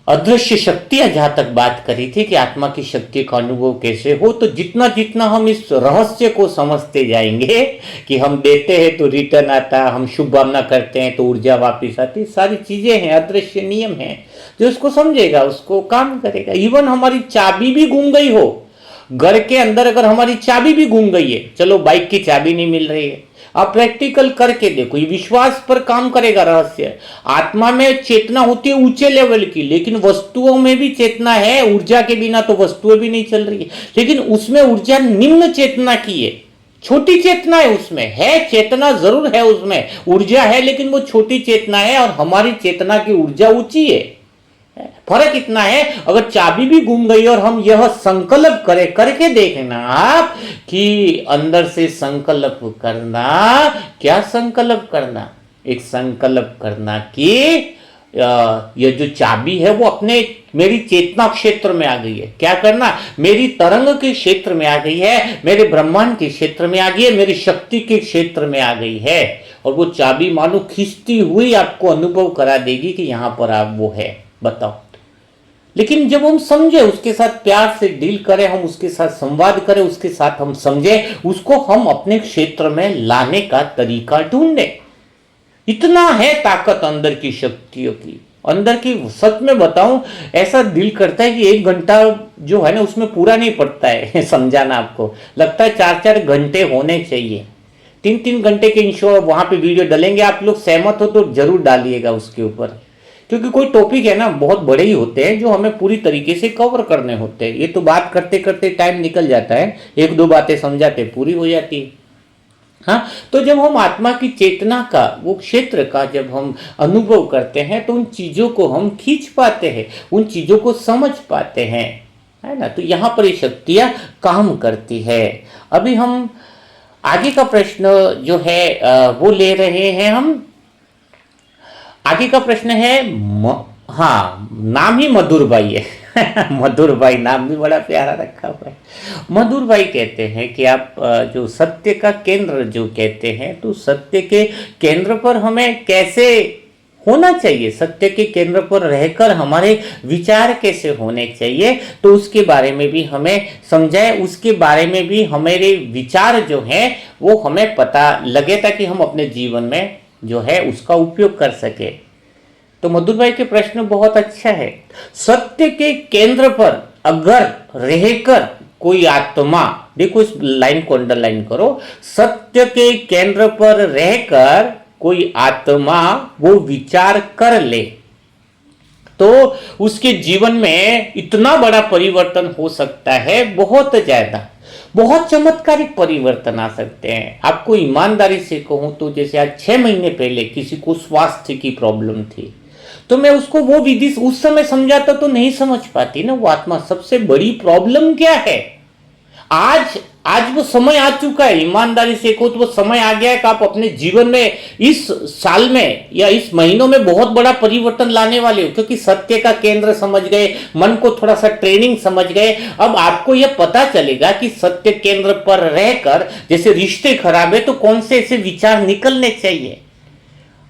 अदृश्य शक्तियां जहां तक बात करी थी कि आत्मा की शक्ति का अनुभव कैसे हो, तो जितना जितना हम इस रहस्य को समझते जाएंगे कि हम देते हैं तो रिटर्न आता, हम शुभ भावना करते हैं तो ऊर्जा वापस आती, सारी चीजें हैं, अदृश्य नियम हैं। जो उसको समझेगा उसको काम करेगा। इवन हमारी चाबी भी गुम गई हो घर के अंदर, अगर हमारी चाबी भी गुम गई है, चलो बाइक की चाबी नहीं मिल रही है, आप प्रैक्टिकल करके देखो, ये विश्वास पर काम करेगा रहस्य। आत्मा में चेतना होती है ऊंचे लेवल की, लेकिन वस्तुओं में भी चेतना है, ऊर्जा के बिना तो वस्तुएं भी नहीं चल रही है। लेकिन उसमें ऊर्जा निम्न चेतना की है, छोटी चेतना है, उसमें है चेतना जरूर है, उसमें ऊर्जा है, लेकिन वो छोटी चेतना है और हमारी चेतना की ऊर्जा ऊंची है। फर्क इतना है, अगर चाबी भी गुम गई और हम यह संकल्प करें, करके देखना आप कि अंदर से संकल्प करना, क्या संकल्प करना, एक संकल्प करना कि यह जो चाबी है वो अपने मेरी चेतना क्षेत्र में आ गई है। क्या करना, मेरी तरंग के क्षेत्र में आ गई है, मेरे ब्रह्मांड के क्षेत्र में आ गई है, मेरी शक्ति के क्षेत्र में आ गई है। और वो चाबी मानो खींचती हुई आपको अनुभव करा देगी कि यहां पर आप वो है, बताओ। लेकिन जब हम समझे, उसके साथ प्यार से डील करें, हम उसके साथ संवाद करें, उसके साथ हम समझे, उसको हम अपने क्षेत्र में लाने का तरीका ढूंढे। इतना है ताकत अंदर की शक्तियों की, अंदर की। सच में बताऊं, ऐसा दिल करता है कि 1 घंटा जो है ना उसमें पूरा नहीं पड़ता है समझाना। आपको लगता है 4-4 घंटे होने चाहिए, 3-3 घंटे के इंश्योर वहां पे वीडियो डालेंगे। आप लोग सहमत हो तो जरूर डालिएगा उसके ऊपर, क्योंकि कोई टॉपिक है ना बहुत बड़े ही होते हैं जो हमें पूरी तरीके से कवर करने होते हैं। ये तो बात करते करते टाइम निकल जाता है, 1-2 बातें समझाते पूरी हो जाती है। हाँ, तो जब हम आत्मा की चेतना का, वो क्षेत्र का जब हम अनुभव करते हैं तो उन चीजों को हम खींच पाते हैं, उन चीजों को समझ पाते हैं, है ना। तो यहाँ पर ये शक्तियां काम करती है। अभी हम आगे का प्रश्न जो है वो ले रहे हैं हम। आगे का प्रश्न है हाँ, नाम ही मधुर भाई है मधुर भाई नाम भी बड़ा प्यारा रखा हुआ है। मधुर भाई कहते हैं कि आप जो सत्य का केंद्र जो कहते हैं, तो सत्य के केंद्र पर हमें कैसे होना चाहिए, सत्य के केंद्र पर रहकर हमारे विचार कैसे होने चाहिए, तो उसके बारे में भी हमें समझाए, उसके बारे में भी हमारे विचार जो हैं वो हमें पता लगे, ताकि हम अपने जीवन में जो है उसका उपयोग कर सके। तो मधुर भाई के प्रश्न बहुत अच्छा है। सत्य के केंद्र पर अगर रहकर कोई आत्मा, देखो इस लाइन को अंडरलाइन करो, सत्य के केंद्र पर रहकर कोई आत्मा वो विचार कर ले तो उसके जीवन में इतना बड़ा परिवर्तन हो सकता है, बहुत ज्यादा, बहुत चमत्कारिक परिवर्तन आ सकते हैं। आपको ईमानदारी से कहूं तो जैसे आज 6 महीने पहले किसी को स्वास्थ्य की प्रॉब्लम थी, तो मैं उसको वो विधि उस समय समझाता तो नहीं समझ पाती ना वो आत्मा सबसे बड़ी प्रॉब्लम क्या है। आज आज वो समय आ चुका है, ईमानदारी से को तो वो समय आ गया है कि आप अपने जीवन में इस साल में या इस महीनों में बहुत बड़ा परिवर्तन लाने वाले हो, क्योंकि सत्य का केंद्र समझ गए, मन को थोड़ा सा ट्रेनिंग समझ गए। अब आपको यह पता चलेगा कि सत्य केंद्र पर रहकर जैसे रिश्ते खराब है तो कौन से ऐसे विचार निकलने चाहिए।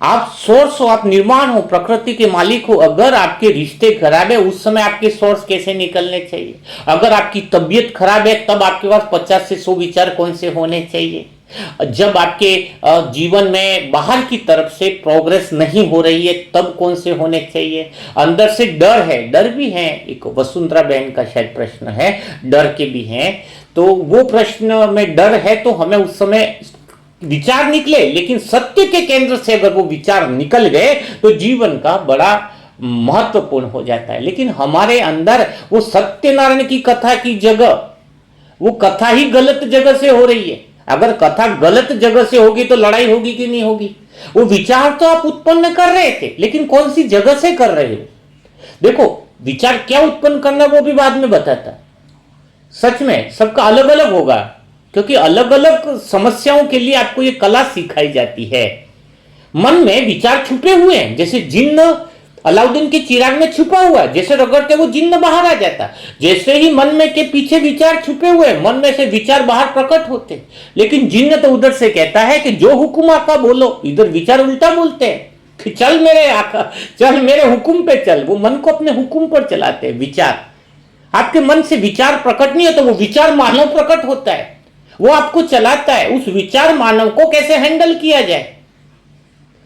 आप सोर्स हो, आप निर्माण हो, प्रकृति के मालिक हो। अगर आपके रिश्ते खराब है उस समय आपके सोर्स कैसे निकलने चाहिए। अगर आपकी तबीयत खराब है तब आपके पास 50 से 100 विचार कौन से होने चाहिए। जब आपके जीवन में बाहर की तरफ से प्रोग्रेस नहीं हो रही है तब कौन से होने चाहिए। अंदर से डर है, डर भी है, एक वसुंधरा बहन का शायद प्रश्न है, डर के भी हैं, तो वो प्रश्न में डर है तो हमें उस समय विचार निकले, लेकिन सत्य के केंद्र से अगर वो विचार निकल गए तो जीवन का बड़ा महत्वपूर्ण हो जाता है। लेकिन हमारे अंदर वो सत्यनारायण की कथा की जगह वो कथा ही गलत जगह से हो रही है। अगर कथा गलत जगह से होगी तो लड़ाई होगी कि नहीं होगी। वो विचार तो आप उत्पन्न कर रहे थे, लेकिन कौन सी जगह से कर रहे हो। देखो विचार क्या उत्पन्न करना वो भी बाद में बताता। सच में सबका अलग अलग होगा, क्योंकि अलग अलग समस्याओं के लिए आपको ये कला सिखाई जाती है। मन में विचार छुपे हुए हैं, जैसे जिन्न अलाउद्दीन के चिराग में छुपा हुआ है, जैसे रगड़ते वो जिन्न बाहर आ जाता। जैसे ही मन में के पीछे विचार छुपे हुए, मन में से विचार बाहर प्रकट होते। लेकिन जिन्न तो उधर से कहता है कि जो हुक्म आका बोलो, इधर विचार उल्टा बोलते हैं कि चल मेरे आका, चल मेरे हुक्म पे चल। वो मन को अपने हुक्म पर चलाते हैं। विचार आपके मन से विचार प्रकट नहीं होता, वो विचार मानव प्रकट होता है, वो आपको चलाता है। उस विचार मानव को कैसे हैंडल किया जाए।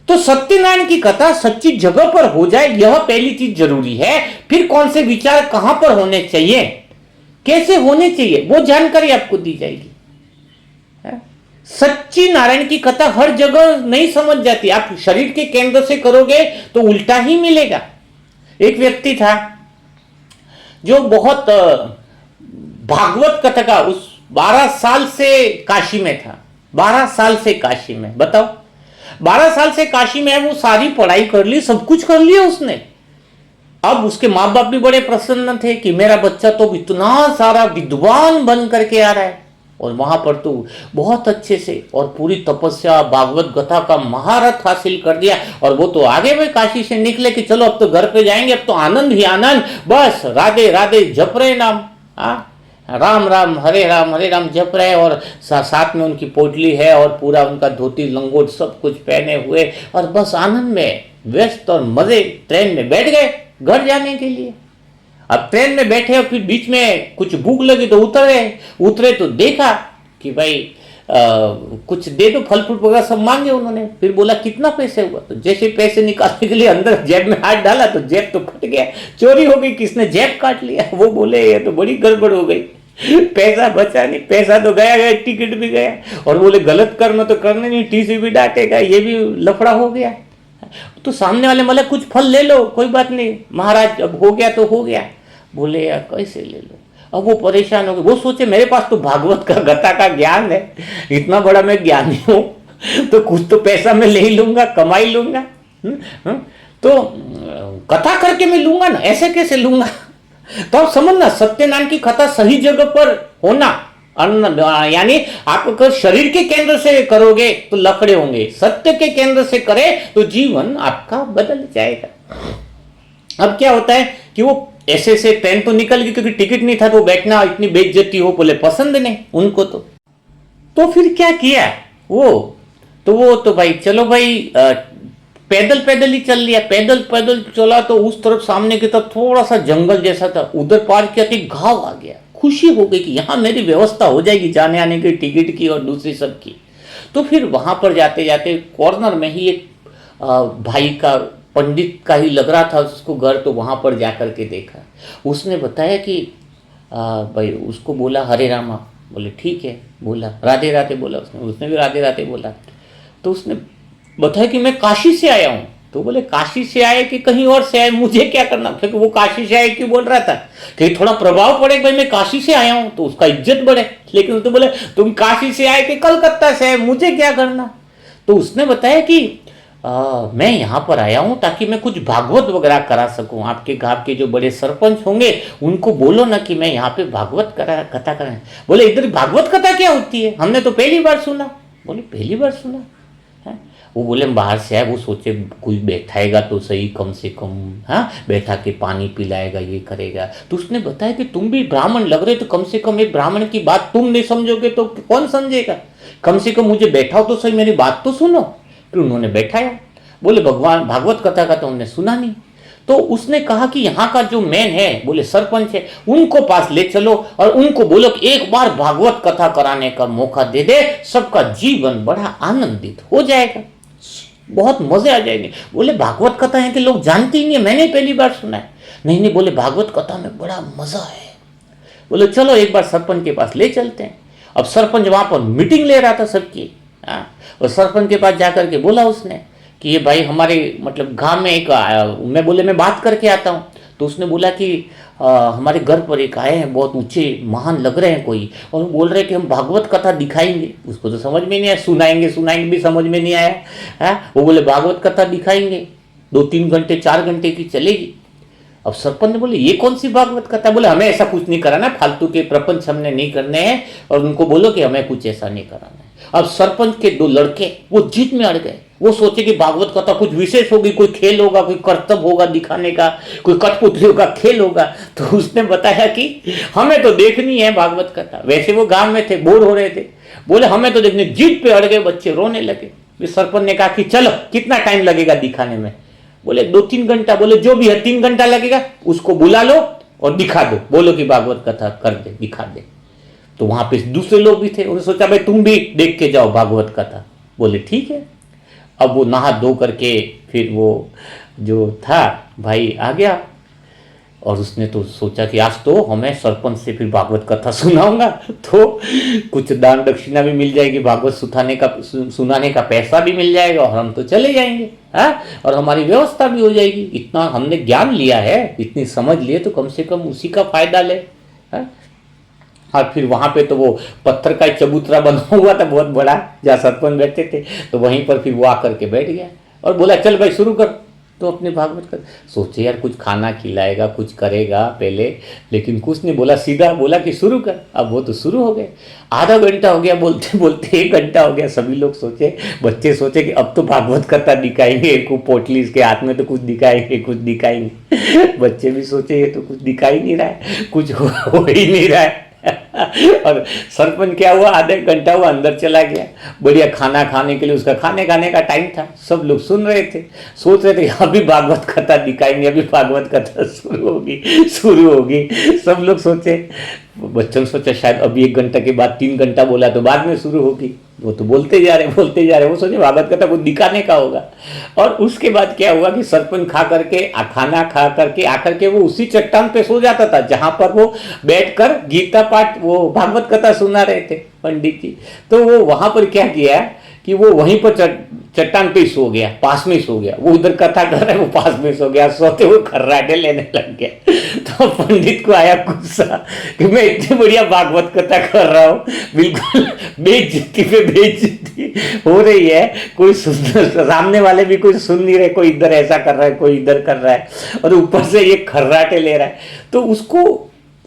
तो सत्यनारायण की कथा सच्ची जगह पर हो जाए, यह पहली चीज जरूरी है। फिर कौन से विचार कहां पर होने चाहिए, कैसे होने चाहिए, वो जानकारी आपको दी जाएगी। सच्ची नारायण की कथा हर जगह नहीं समझ जाती। आप शरीर के केंद्र से करोगे तो उल्टा ही मिलेगा। एक व्यक्ति था जो बहुत भागवत कथा का, उस 12 साल से काशी में था। 12 साल से काशी में, बताओ 12 साल से काशी में है। वो सारी पढ़ाई कर ली, सब कुछ कर लिया उसने। अब उसके माँ बाप भी बड़े प्रसन्न थे कि मेरा बच्चा तो इतना सारा विद्वान बन करके आ रहा है, और वहां पर तो बहुत अच्छे से और पूरी तपस्या भागवत कथा का महारथ हासिल कर दिया। और वो तो आगे में काशी से निकले कि चलो अब तो घर पे जाएंगे, अब तो आनंद ही आनंद, बस राधे राधे जप रहे नाम, राम राम हरे राम जप रहे। और साथ में उनकी पोटली है और पूरा उनका धोती लंगोट सब कुछ पहने हुए, और बस आनंद में व्यस्त और मजे। ट्रेन में बैठ गए घर जाने के लिए। अब ट्रेन में बैठे और फिर बीच में कुछ भूख लगी तो उतरे तो देखा कि भाई कुछ दे दो, फल फ्रूट वगैरह सब मांगे उन्होंने। फिर बोला कितना पैसे हुआ, तो जैसे पैसे निकालने के लिए अंदर जेब में हाथ डाला तो जेब तो फट गया, चोरी हो गई, किसने जेब काट लिया। वो बोले ये तो बड़ी गड़बड़ हो गई, पैसा बचा नहीं, पैसा तो गया, टिकट भी गया। और बोले गलत कर्म तो करने नहीं, टीसी भी डांटेगा, ये भी लफड़ा हो गया। तो सामने वाले बोले कुछ फल ले लो, कोई बात नहीं महाराज, अब हो गया तो हो गया। बोले यार कैसे ले लो। अब वो परेशान हो गए। वो सोचे मेरे पास तो भागवत का गीता का ज्ञान है, इतना बड़ा मैं ज्ञानी हूं, तो कुछ तो पैसा मैं ले ही लूंगा, कमाई लूंगा। तो कथा करके मैं लूंगा ना, ऐसे कैसे लूंगा। तो आप समझना, सत्यनारायण की कथा सही जगह पर होना, यानी आप अगर शरीर के केंद्र से करोगे तो लफड़े होंगे, सत्य के केंद्र से करे तो जीवन आपका बदल जाएगा। अब क्या होता है कि वो ऐसे से ट्रेन तो निकल गई, क्योंकि टिकट नहीं था तो बैठना इतनी बेइज्जती हो, बोले पसंद नहीं उनको। तो फिर क्या किया वो तो भाई चलो भाई पैदल ही चल लिया। पैदल चला तो उस तरफ सामने की तरफ थोड़ा सा जंगल जैसा था, उधर पार किया कि घाव आ गया। खुशी हो गई कि यहाँ मेरी व्यवस्था हो जाएगी जाने आने की, टिकट की और दूसरी सब की। तो फिर वहां पर जाते जाते कॉर्नर में ही एक भाई का, पंडित का ही लग रहा था उसको घर, तो वहां पर जाकर के देखा। उसने बताया कि भाई उसको बोला हरे रामा, बोले ठीक है, बोला राधे राधे, बोला उसने, उसने भी राधे राधे बोला। तो उसने बताया कि मैं काशी से आया हूँ। तो बोले काशी से आए कि कहीं और से आए, मुझे क्या करना, क्योंकि वो काशी से आए क्यों बोल रहा था कि थोड़ा प्रभाव पड़े, भाई मैं काशी से आया हूँ तो उसका इज्जत बढ़े। लेकिन तो बोले तुम काशी से आए कि कलकत्ता से आए, मुझे क्या करना। तो उसने बताया कि मैं यहाँ पर आया हूँ ताकि मैं कुछ भागवत वगैरह करा सकूँ, आपके गांव के जो बड़े सरपंच होंगे उनको बोलो ना कि मैं यहाँ पे भागवत कथा कराएं। बोले इधर भागवत कथा क्या होती है, हमने तो पहली बार सुना। बोले पहली बार सुना है। वो बोले हम बाहर से आए, वो सोचे कोई बैठाएगा तो सही, कम से कम हाँ बैठा के पानी पिलाएगा, ये करेगा। तो उसने बताया कि तुम भी ब्राह्मण लग रहे, तो कम से कम एक ब्राह्मण की बात तुम नहीं समझोगे तो कौन समझेगा, कम से कम मुझे बैठाओ तो सही, मेरी बात तो सुनो। फिर उन्होंने बैठाया। बोले भगवान भागवत कथा का तो हमने सुना नहीं। तो उसने कहा कि यहाँ का जो मैन है, बोले सरपंच है, उनको पास ले चलो और उनको बोलो कि एक बार भागवत कथा कराने का मौका दे दे, सबका जीवन बड़ा आनंदित हो जाएगा, बहुत मजे आ जाएंगे। बोले भागवत कथा है कि लोग जानते ही नहीं है, मैंने पहली बार सुना है। नहीं नहीं, बोले भागवत कथा में बड़ा मजा है। बोले चलो एक बार सरपंच के पास ले चलते हैं। अब सरपंच वहां पर मीटिंग ले रहा था सबकी, और सरपंच के पास जाकर के बोला उसने कि ये भाई हमारे मतलब गांव में एक मैं बोले मैं बात करके आता हूँ। तो उसने बोला कि हमारे घर पर एक आए हैं, बहुत ऊंचे महान लग रहे हैं कोई, और बोल रहे हैं कि हम भागवत कथा दिखाएंगे। उसको तो समझ में नहीं आया, सुनाएंगे सुनाएंगे भी समझ में नहीं आया है। वो बोले भागवत कथा दिखाएंगे, 2-3 घंटे 4 घंटे की चलेगी। अब सरपंच ने बोले ये कौन सी भागवत कथा। बोले हमें ऐसा कुछ नहीं कराना, फालतू के प्रपंच हमने नहीं करने हैं, और उनको बोलो कि हमें कुछ ऐसा नहीं कराना है। अब सरपंच के 2 लड़के वो जिद में अड़ गए। वो सोचे कि भागवत कथा कुछ विशेष होगी, कोई खेल होगा, कोई कर्तव्य होगा दिखाने का, कोई कठपुतलियों का खेल होगा। तो उसने बताया कि हमें तो देखनी है भागवत कथा। वैसे वो गांव में थे, बोर हो रहे थे। बोले हमें तो देखने, जिद पे अड़ गए बच्चे, रोने लगे। फिर सरपंच ने कहा कि चलो कितना टाइम लगेगा दिखाने में। बोले 2-3 घंटा। बोले जो भी है 3 घंटा लगेगा, उसको बुला लो और दिखा दो, बोलो कि भागवत कथा कर दे, दिखा दे। तो वहां पे दूसरे लोग भी थे, उन्होंने सोचा भाई तुम भी देख के जाओ भागवत कथा। बोले ठीक है। अब वो नहा धो करके फिर वो जो था भाई आ गया, और उसने तो सोचा कि आज तो हमें सरपंच से फिर भागवत कथा सुनाऊंगा, तो कुछ दान दक्षिणा भी मिल जाएगी, भागवत सुनाने का पैसा भी मिल जाएगा, और हम तो चले जाएंगे और हमारी व्यवस्था भी हो जाएगी। इतना हमने ज्ञान लिया है, इतनी समझ लिए, तो कम से कम उसी का फायदा ले। और फिर वहां पे तो वो पत्थर का चबूतरा बना हुआ था बहुत बड़ा, जहाँ सरपंच बैठते थे, तो वहीं पर फिर वो आकर के बैठ गया और बोला चल भाई शुरू कर। तो अपने भागवत कर सोचे यार कुछ खाना खिलाएगा, कुछ करेगा पहले, लेकिन कुछ नहीं बोला, सीधा बोला कि शुरू कर। अब वो तो शुरू हो गए। आधा घंटा हो गया, बोलते बोलते 1 घंटा हो गया। सभी लोग सोचे, बच्चे सोचे कि अब तो भागवत कथा दिखाएंगे, को पोटली इसके हाथ में तो कुछ दिखाएंगे, कुछ दिखाएंगे। बच्चे भी सोचे ये तो कुछ दिखाई नहीं रहा है, कुछ हो ही नहीं रहा है। और सरपंच क्या हुआ, आधे घंटा हुआ अंदर चला गया, बढ़िया खाना खाने के लिए, उसका खाने का टाइम था। सब लोग सुन रहे थे, सोच रहे थे अभी भागवत कथा दिखाएंगे, अभी भागवत कथा शुरू होगी। सब लोग सोचे, बच्चों ने सोचा शायद अभी 1 घंटा के बाद 3 घंटा बोला तो बाद में शुरू होगी। वो तो बोलते जा रहे, वो सोचे भागवत कथा कुछ दिखाने का होगा। और उसके बाद क्या हुआ कि सरपंच खाना खा करके आकर के वो उसी चट्टान पे सो जाता था जहां पर वो बैठकर गीता पाठ, वो भागवत कथा सुना रहे थे पंडित जी। तो वो वहां पर क्या किया कि वो वहीं पर चट्टान पे सो गया, पास में सो गया। वो उधर कथा कर रहा है, वो पास में सो गया। सोते हुए खर्राटे लेने लग गया। तो पंडित को आया गुस्सा कि मैं इतनी बढ़िया भागवत कथा कर रहा हूँ, बिल्कुल बेइज्जती पे बेइज्जती हो रही है, कोई सामने वाले भी कोई सुन नहीं रहे, कोई इधर ऐसा कर रहा है, कोई इधर कर रहा है, और ऊपर से ये खर्राटे ले रहा है। तो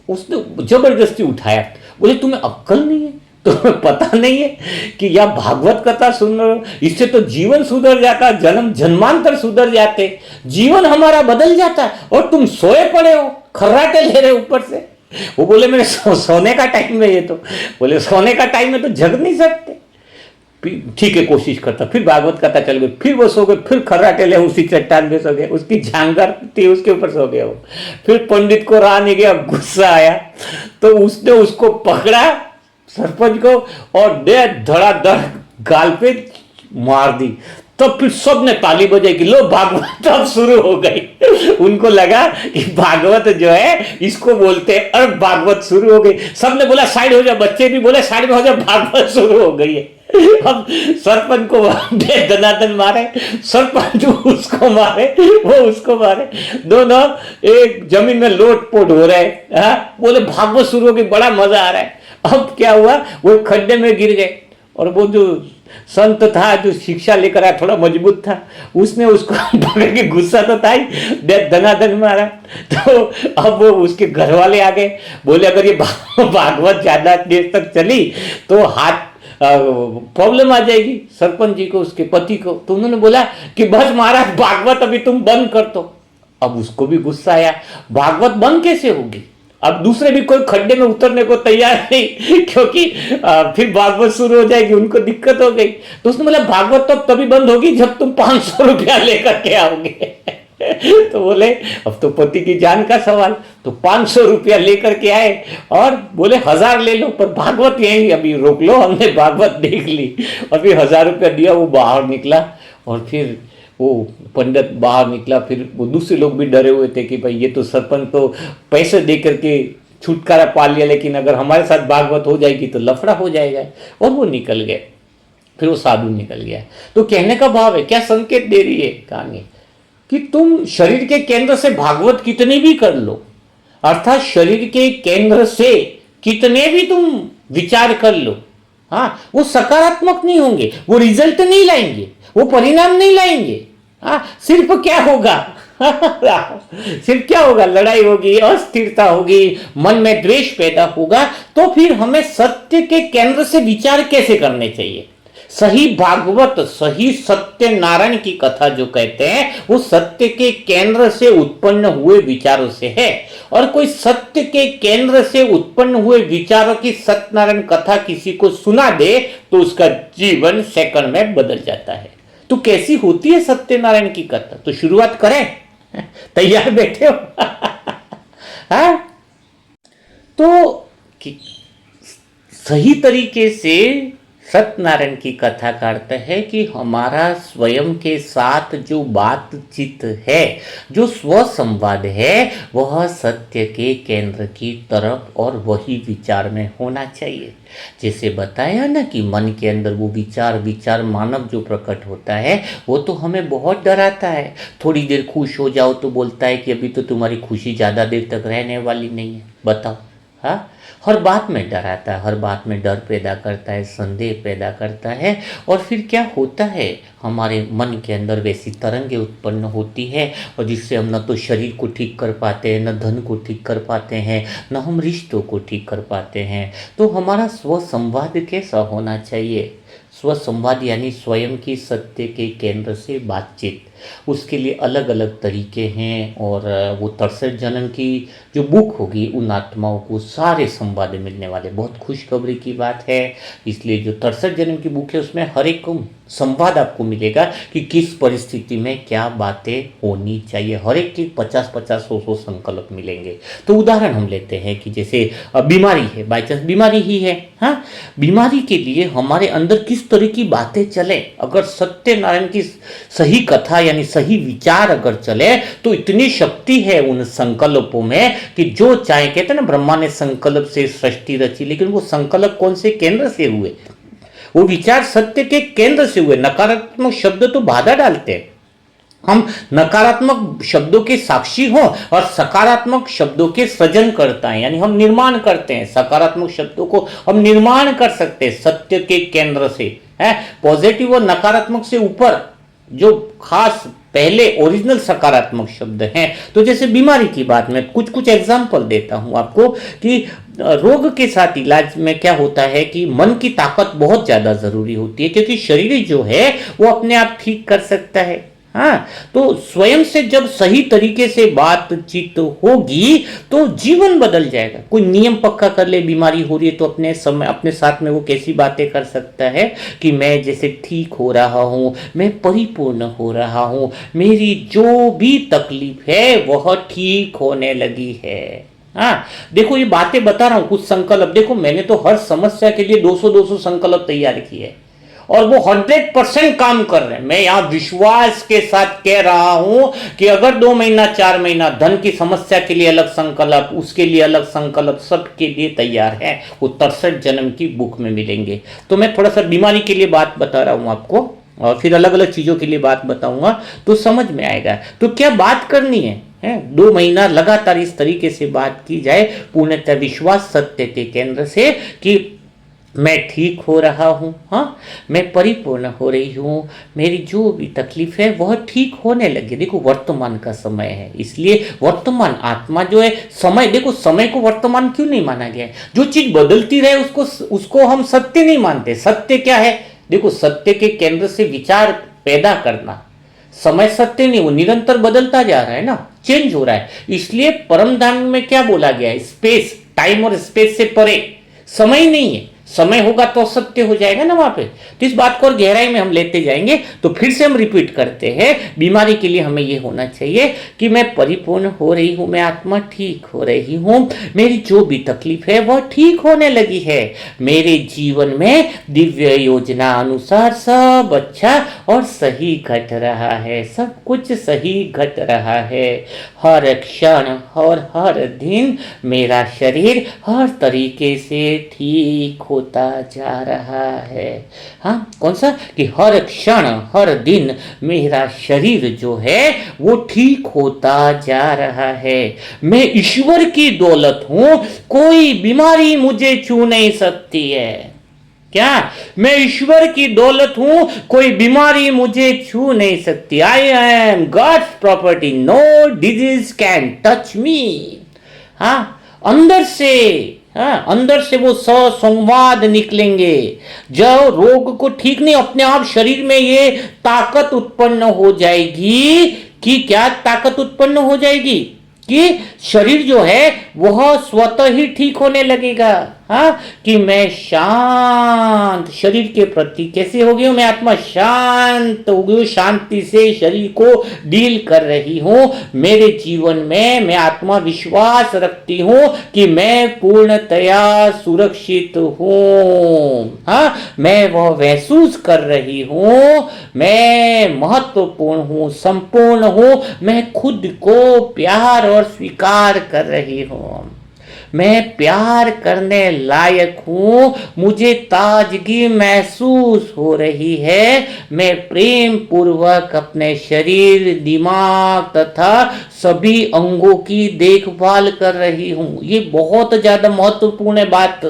उसने जबरदस्ती उठाया। बोले तुम्हें अक्ल नहीं है, तुम्हें पता नहीं है कि यह भागवत कथा सुन रहे हो, इससे तो जीवन सुधर जाता, जन्मांतर सुधर जाते, जीवन हमारा बदल जाता, और तुम सोए पड़े हो, खर्राटे ले रहे हो ऊपर से। वो बोले मेरे सोने का टाइम है ये तो। बोले सोने का टाइम है तो जग नहीं सकते। ठीक है कोशिश करता, फिर भागवत कथा चल गई, फिर वो सो गए, फिर खर्राटे ले उसी चट्टान पे सो गए, उसकी झांगर थी उसके ऊपर सो गया वो। फिर पंडित को रहा नहीं गया, गुस्सा आया, तो उसने उसको पकड़ा सरपंच को और दे धड़ाधड़ गाल पे मार दी। तो फिर सब ने ताली बजाई कि लो भागवत अब शुरू हो गई। उनको लगा कि भागवत जो है इसको बोलते हैं, और भागवत शुरू हो गई। सबने बोला साइड हो जाओ, बच्चे भी बोले साइड में हो जाओ, भागवत शुरू हो गई है। अब सरपंच को दनादन मारे, सरपंच उसको मारे, वो उसको मारे, दोनों एक जमीन में लोट पोट हो रहे हैं। बोले भागवत शुरू हो गई, बड़ा मजा आ रहा है। अब क्या हुआ, वो खड्डे में गिर गए, और वो जो संत था जो शिक्षा लेकर आया थोड़ा मजबूत था, उसने उसको पकड़ के, गुस्सा तो था ही, धनाधन मारा। तो अब वो उसके घर वाले आ गए, बोले अगर ये भागवत ज्यादा देर तक चली तो हाथ प्रॉब्लम आ जाएगी सरपंच जी को, उसके पति को। तो उन्होंने बोला कि बस महाराज भागवत अभी तुम बंद कर दो। अब उसको भी गुस्सा आया, भागवत बंद कैसे होगी, अब दूसरे भी कोई खड्डे में उतरने को तैयार नहीं, क्योंकि फिर भागवत शुरू हो जाएगी, उनको दिक्कत हो गई। तो उसने बोला भागवत तो तभी बंद होगी जब तुम 500 रुपया लेकर के आओगे। तो बोले अब तो पति की जान का सवाल, तो 500 रुपया लेकर के आए और बोले 1000 ले लो, पर भागवत यही अभी रोक लो, हमने भागवत देख ली। और फिर 1000 रुपया दिया, वो बाहर निकला, और फिर वो पंडित बाहर निकला। फिर वो दूसरे लोग भी डरे हुए थे कि भाई ये तो सरपंच तो पैसे दे करके छुटकारा पा लिया, लेकिन अगर हमारे साथ भागवत हो जाएगी तो लफड़ा हो जाएगा। और वो निकल गए, फिर वो साधु निकल गया। तो कहने का भाव है, क्या संकेत दे रही है कहानी, कि तुम शरीर के केंद्र से भागवत कितनी भी कर लो, अर्थात शरीर के केंद्र से कितने भी तुम विचार कर लो, हाँ, वो सकारात्मक नहीं होंगे, वो रिजल्ट नहीं लाएंगे, वो परिणाम नहीं लाएंगे। हाँ, सिर्फ क्या होगा सिर्फ क्या होगा, लड़ाई होगी, अस्थिरता होगी, मन में द्वेष पैदा होगा। तो फिर हमें सत्य के केंद्र से विचार कैसे करने चाहिए। सही भागवत, सही सत्य नारायण की कथा जो कहते हैं, वो सत्य के केंद्र से उत्पन्न हुए विचारों से है। और कोई सत्य के केंद्र से उत्पन्न हुए विचारों की सत्यनारायण कथा किसी को सुना दे तो उसका जीवन सेकंड में बदल जाता है। तो कैसी होती है सत्यनारायण की कथा, तो शुरुआत करें, तैयार बैठे हो? हाँ, तो सही तरीके से सत्यनारायण की कथा का अर्थ है कि हमारा स्वयं के साथ जो बातचीत है, जो स्व संवाद है, वह सत्य के केंद्र की तरफ और वही विचार में होना चाहिए। जैसे बताया ना कि मन के अंदर वो विचार मानव जो प्रकट होता है, वो तो हमें बहुत डराता है। थोड़ी देर खुश हो जाओ तो बोलता है कि अभी तो तुम्हारी खुशी ज़्यादा देर तक रहने वाली नहीं है, बताओ। हाँ, हर बात में डराता है, हर बात में डर पैदा करता है, संदेह पैदा करता है। और फिर क्या होता है, हमारे मन के अंदर वैसी तरंगें उत्पन्न होती है, और जिससे हम न तो शरीर को ठीक कर पाते हैं, न धन को ठीक कर पाते हैं, न हम रिश्तों को ठीक कर पाते हैं। तो हमारा स्व संवाद कैसा होना चाहिए? स्व संवाद यानी स्वयं की सत्य के केंद्र से बातचीत। उसके लिए अलग अलग तरीके हैं, और वो 63 जन्म की जो बुक होगी, उन आत्माओं को सारे संवाद मिलने वाले। बहुत खुशखबरी की बात है, इसलिए जो 63 जन्म की बुक है उसमें हर एक संवाद आपको मिलेगा कि किस परिस्थिति में क्या बातें होनी चाहिए। हर एक के 50-50, 100-100 संकल्प मिलेंगे। तो उदाहरण हम लेते हैं कि जैसे बीमारी है, बाई चांस बीमारी ही है, हाँ, बीमारी के लिए हमारे अंदर किस तरह की बातें चले। अगर सत्यनारायण की सही कथा यानी सही विचार अगर चले तो इतनी शक्ति है उन संकल्पों में कि जो चाहे, कहते हैं ना ब्रह्मा ने संकल्प से सृष्टि रची, लेकिन वो संकल्प कौन से केंद्र से हुए? वो विचार सत्य के केंद्र से हुए। नकारात्मक शब्द तो बाधा डालते हैं, हम नकारात्मक शब्दों के साक्षी हों और सकारात्मक शब्दों के सृजन करता है, यानी हम निर्माण करते हैं। सकारात्मक शब्दों को हम निर्माण कर सकते हैं सत्य के केंद्र से, है। पॉजिटिव और नकारात्मक से ऊपर जो खास पहले ओरिजिनल सकारात्मक शब्द हैं। तो जैसे बीमारी की बात में कुछ एग्जांपल देता हूं आपको कि रोग के साथ इलाज में क्या होता है कि मन की ताकत बहुत ज्यादा जरूरी होती है, क्योंकि शरीर जो है वो अपने आप ठीक कर सकता है। हाँ, तो स्वयं से जब सही तरीके से बातचीत होगी तो जीवन बदल जाएगा। कोई नियम पक्का कर ले, बीमारी हो रही है तो अपने साथ में वो कैसी बातें कर सकता है कि मैं जैसे ठीक हो रहा हूं, मैं परिपूर्ण हो रहा हूं, मेरी जो भी तकलीफ है वह ठीक होने लगी है। हाँ, देखो ये बातें बता रहा हूं, कुछ संकल्प देखो, मैंने तो हर समस्या के लिए 200-200 संकल्प तैयार किए, और वो 100% काम कर रहे हैं। मैं यहाँ विश्वास के साथ कह रहा हूं कि अगर 2 महीना 4 महीना धन की समस्या के लिए अलग संकल्प, उसके लिए अलग संकल्प, सबके लिए तैयार है, वो 63 जन्म की बुक में मिलेंगे। तो मैं थोड़ा सा बीमारी के लिए बात बता रहा हूं आपको और फिर अलग अलग चीजों के लिए बात बताऊंगा तो समझ में आएगा। तो क्या बात करनी है 2 महीना लगातार इस तरीके से बात की जाए पूर्णतः विश्वास सत्य के केंद्र से कि मैं ठीक हो रहा हूँ, हाँ, मैं परिपूर्ण हो रही हूँ, मेरी जो भी तकलीफ है वह ठीक होने लगी। देखो वर्तमान का समय है, इसलिए वर्तमान आत्मा जो है, समय, देखो समय को वर्तमान क्यों नहीं माना गया है? जो चीज बदलती रहे उसको हम सत्य नहीं मानते। सत्य क्या है? देखो सत्य के केंद्र से विचार पैदा करना। समय सत्य नहीं, वो निरंतर बदलता जा रहा है ना, चेंज हो रहा है। इसलिए परम धाम में क्या बोला गया है? स्पेस, टाइम और स्पेस से परे समय नहीं है। समय होगा तो सत्य हो जाएगा ना वहां पे। तो इस बात को और गहराई में हम लेते जाएंगे। तो फिर से हम रिपीट करते हैं, बीमारी के लिए हमें यह होना चाहिए कि मैं परिपूर्ण हो रही हूं, मैं आत्मा ठीक हो रही हूं, मेरी जो भी तकलीफ है वह ठीक होने लगी है, मेरे जीवन में दिव्य योजना अनुसार सब अच्छा और सही घट रहा है, सब कुछ सही घट रहा है। हर क्षण और हर दिन मेरा शरीर हर तरीके से ठीक होता जा रहा है। हाँ, कौन सा? कि हर क्षण हर दिन मेरा शरीर जो है वो ठीक होता जा रहा है। मैं ईश्वर की दौलत हूं, कोई बीमारी मुझे छू नहीं सकती है। क्या? मैं ईश्वर की दौलत हूं, कोई बीमारी मुझे छू नहीं सकती। I am God's property, no disease can touch me. हाँ, अंदर से, हाँ, अंदर से वो संवाद निकलेंगे। जब रोग को ठीक नहीं, अपने आप शरीर में ये ताकत उत्पन्न हो जाएगी कि क्या ताकत उत्पन्न हो जाएगी कि शरीर जो है वह स्वतः ही ठीक होने लगेगा। हाँ, कि मैं शांत शरीर के प्रति कैसे हो गई हूं? मैं आत्मा शांत हो गई हूं, शांति से शरीर को डील कर रही हूं। मेरे जीवन में मैं आत्मा विश्वास रखती हूं कि मैं पूर्णतया सुरक्षित हूं। हाँ, मैं वह महसूस कर रही हूं, मैं महत्वपूर्ण हूं, संपूर्ण हूं, मैं खुद को प्यार और स्वीकार कर रही हूं, मैं प्यार करने लायक हूं, मुझे ताजगी महसूस हो रही है, मैं प्रेम पूर्वक अपने शरीर, दिमाग तथा सभी अंगों की देखभाल कर रही हूं। ये बहुत ज्यादा महत्वपूर्ण है बात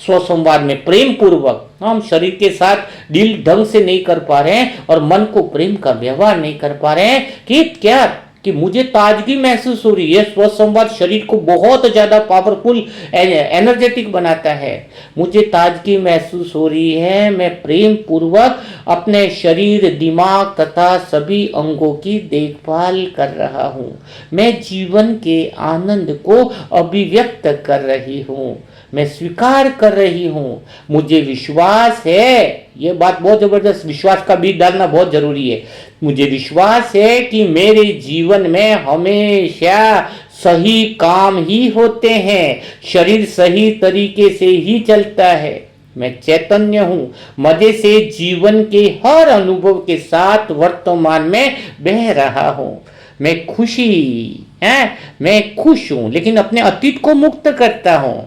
स्वसंवाद में। प्रेम पूर्वक हम शरीर के साथ डील ढंग से नहीं कर पा रहे हैं और मन को प्रेम का व्यवहार नहीं कर पा रहे हैं कि क्या, कि मुझे ताजगी महसूस हो रही है। स्वसंवाद शरीर को बहुत ज्यादा पावरफुल एनर्जेटिक बनाता है। मुझे ताजगी महसूस हो रही है, मैं प्रेम पूर्वक अपने शरीर, दिमाग तथा सभी अंगों की देखभाल कर रहा हूं, मैं जीवन के आनंद को अभिव्यक्त कर रही हूं, मैं स्वीकार कर रही हूं, मुझे विश्वास है। यह बात बहुत जबरदस्त, विश्वास का बीज डालना बहुत जरूरी है। मुझे विश्वास है कि मेरे जीवन में हमेशा सही काम ही होते हैं, शरीर सही तरीके से ही चलता है, मैं चैतन्य हूं, मजे से जीवन के हर अनुभव के साथ वर्तमान में बह रहा हूं, मैं खुशी है, मैं खुश हूं लेकिन अपने अतीत को मुक्त करता हूं।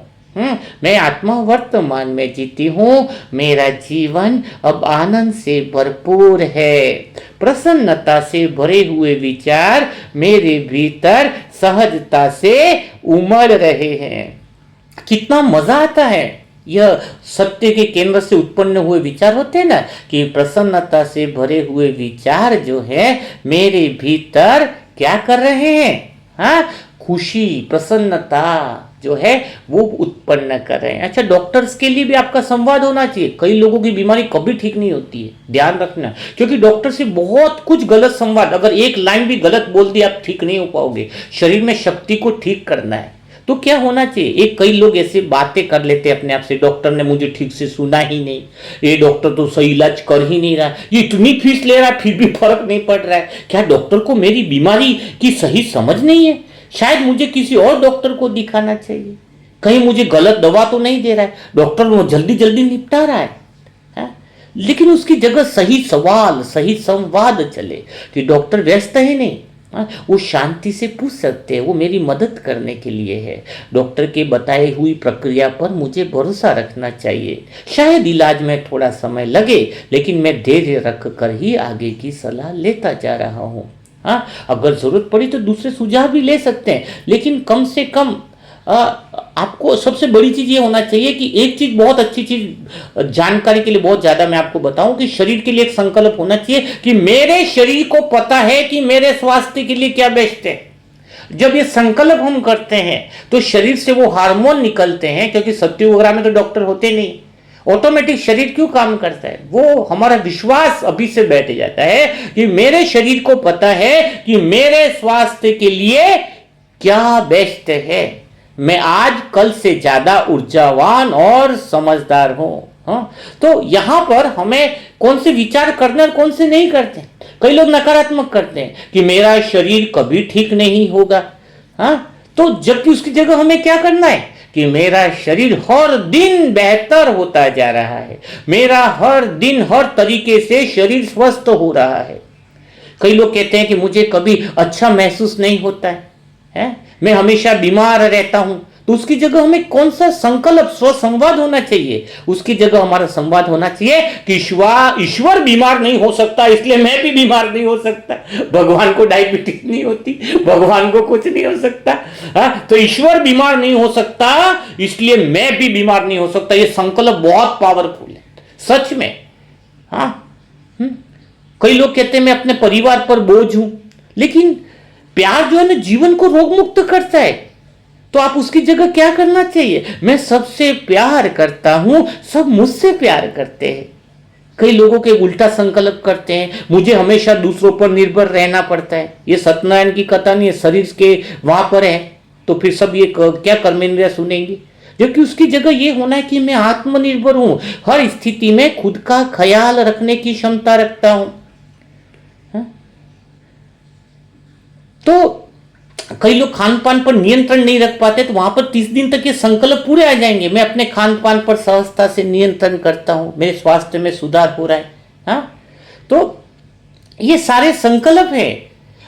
मैं आत्मा वर्तमान में जीती हूं, मेरा जीवन अब आनंद से भरपूर है, प्रसन्नता से भरे हुए विचार मेरे भीतर सहजता से उमड़ रहे हैं। कितना मजा आता है। यह सत्य के केंद्र से उत्पन्न हुए विचार होते हैं ना, कि प्रसन्नता से भरे हुए विचार जो है मेरे भीतर क्या कर रहे हैं? हाँ, खुशी, प्रसन्नता जो है वो उत्पन्न कर रहे हैं। अच्छा, डॉक्टर्स के लिए भी आपका संवाद होना चाहिए। कई लोगों की बीमारी कभी ठीक नहीं होती है, ध्यान रखना, क्योंकि डॉक्टर से बहुत कुछ गलत संवाद, अगर एक लाइन भी गलत बोल दी आप ठीक नहीं हो पाओगे। शरीर में शक्ति को ठीक करना है तो क्या होना चाहिए? एक कई लोग ऐसे बातें कर लेते हैं अपने आप से, डॉक्टर ने मुझे ठीक से सुना ही नहीं, ये डॉक्टर तो सही इलाज कर ही नहीं रहा, ये इतनी फीस ले रहा फिर भी फर्क नहीं पड़ रहा है। क्या डॉक्टर को मेरी बीमारी की सही समझ नहीं है? शायद मुझे किसी और डॉक्टर को दिखाना चाहिए, कहीं मुझे गलत दवा तो नहीं दे रहा है डॉक्टर, वो जल्दी जल्दी निपटा रहा है। लेकिन उसकी जगह सही सवाल, सही संवाद चले कि डॉक्टर व्यस्त है नहीं, वो शांति से पूछ सकते हैं, वो मेरी मदद करने के लिए है। डॉक्टर के बताई हुई प्रक्रिया पर मुझे भरोसा रखना चाहिए। शायद इलाज में थोड़ा समय लगे, लेकिन मैं धैर्य रख कर ही आगे की सलाह लेता जा रहा हूँ। हाँ, अगर जरूरत पड़ी तो दूसरे सुझाव भी ले सकते हैं, लेकिन कम से कम आपको सबसे बड़ी चीज ये होना चाहिए कि एक चीज, बहुत अच्छी चीज जानकारी के लिए बहुत ज्यादा मैं आपको बताऊं कि शरीर के लिए एक संकल्प होना चाहिए कि मेरे शरीर को पता है कि मेरे स्वास्थ्य के लिए क्या बेस्ट है। जब ये संकल्प हम करते हैं तो शरीर से वो हार्मोन निकलते हैं, क्योंकि सत्य वगैरह में तो डॉक्टर होते नहीं, ऑटोमेटिक शरीर क्यों काम करता है, वो हमारा विश्वास अभी से बैठ जाता है कि मेरे शरीर को पता है कि मेरे स्वास्थ्य के लिए क्या बेस्ट है, मैं आज कल से ज्यादा ऊर्जावान और समझदार हूं। हाँ, तो यहां पर हमें कौन से विचार करने और कौन से नहीं करते। कई लोग नकारात्मक करते हैं कि मेरा शरीर कभी ठीक नहीं होगा। हाँ, तो जबकि उसकी जगह हमें क्या करना है कि मेरा शरीर हर दिन बेहतर होता जा रहा है, मेरा हर दिन हर तरीके से शरीर स्वस्थ हो रहा है। कई लोग कहते हैं कि मुझे कभी अच्छा महसूस नहीं होता है, मैं हमेशा बीमार रहता हूं। तो उसकी जगह हमें कौन सा संकल्प, स्व संवाद होना चाहिए। उसकी जगह हमारा संवाद होना चाहिए कि ईश्वर बीमार नहीं हो सकता, इसलिए मैं भी बीमार नहीं हो सकता। भगवान को डायबिटीज नहीं होती, भगवान को कुछ नहीं हो सकता। तो ईश्वर बीमार नहीं हो सकता, इसलिए मैं भी बीमार नहीं हो सकता। यह संकल्प बहुत पावरफुल है सच में। हाँ, कई लोग कहते हैं मैं अपने परिवार पर बोझ हूं, लेकिन प्यार जो है ना जीवन को रोग मुक्त करता है। तो आप उसकी जगह क्या करना चाहिए, मैं सबसे प्यार करता हूं, सब मुझसे प्यार करते हैं। कई लोगों के उल्टा संकल्प करते हैं, मुझे हमेशा दूसरों पर निर्भर रहना पड़ता है। ये सत्यनारायण की कथा नहीं है, शरीर के वहां पर है, तो फिर सब ये क्या कर्मेंद्रियां सुनेंगी। जबकि उसकी जगह ये होना है कि मैं आत्मनिर्भर हूं, हर स्थिति में खुद का ख्याल रखने की क्षमता रखता हूं। तो कई लोग खान पान पर नियंत्रण नहीं रख पाते, तो वहां पर 30 दिन तक ये संकल्प पूरे आ जाएंगे, मैं अपने खान पान पर सहजता से नियंत्रण करता हूं, मेरे स्वास्थ्य में सुधार हो रहा है। हाँ, तो ये सारे संकल्प है।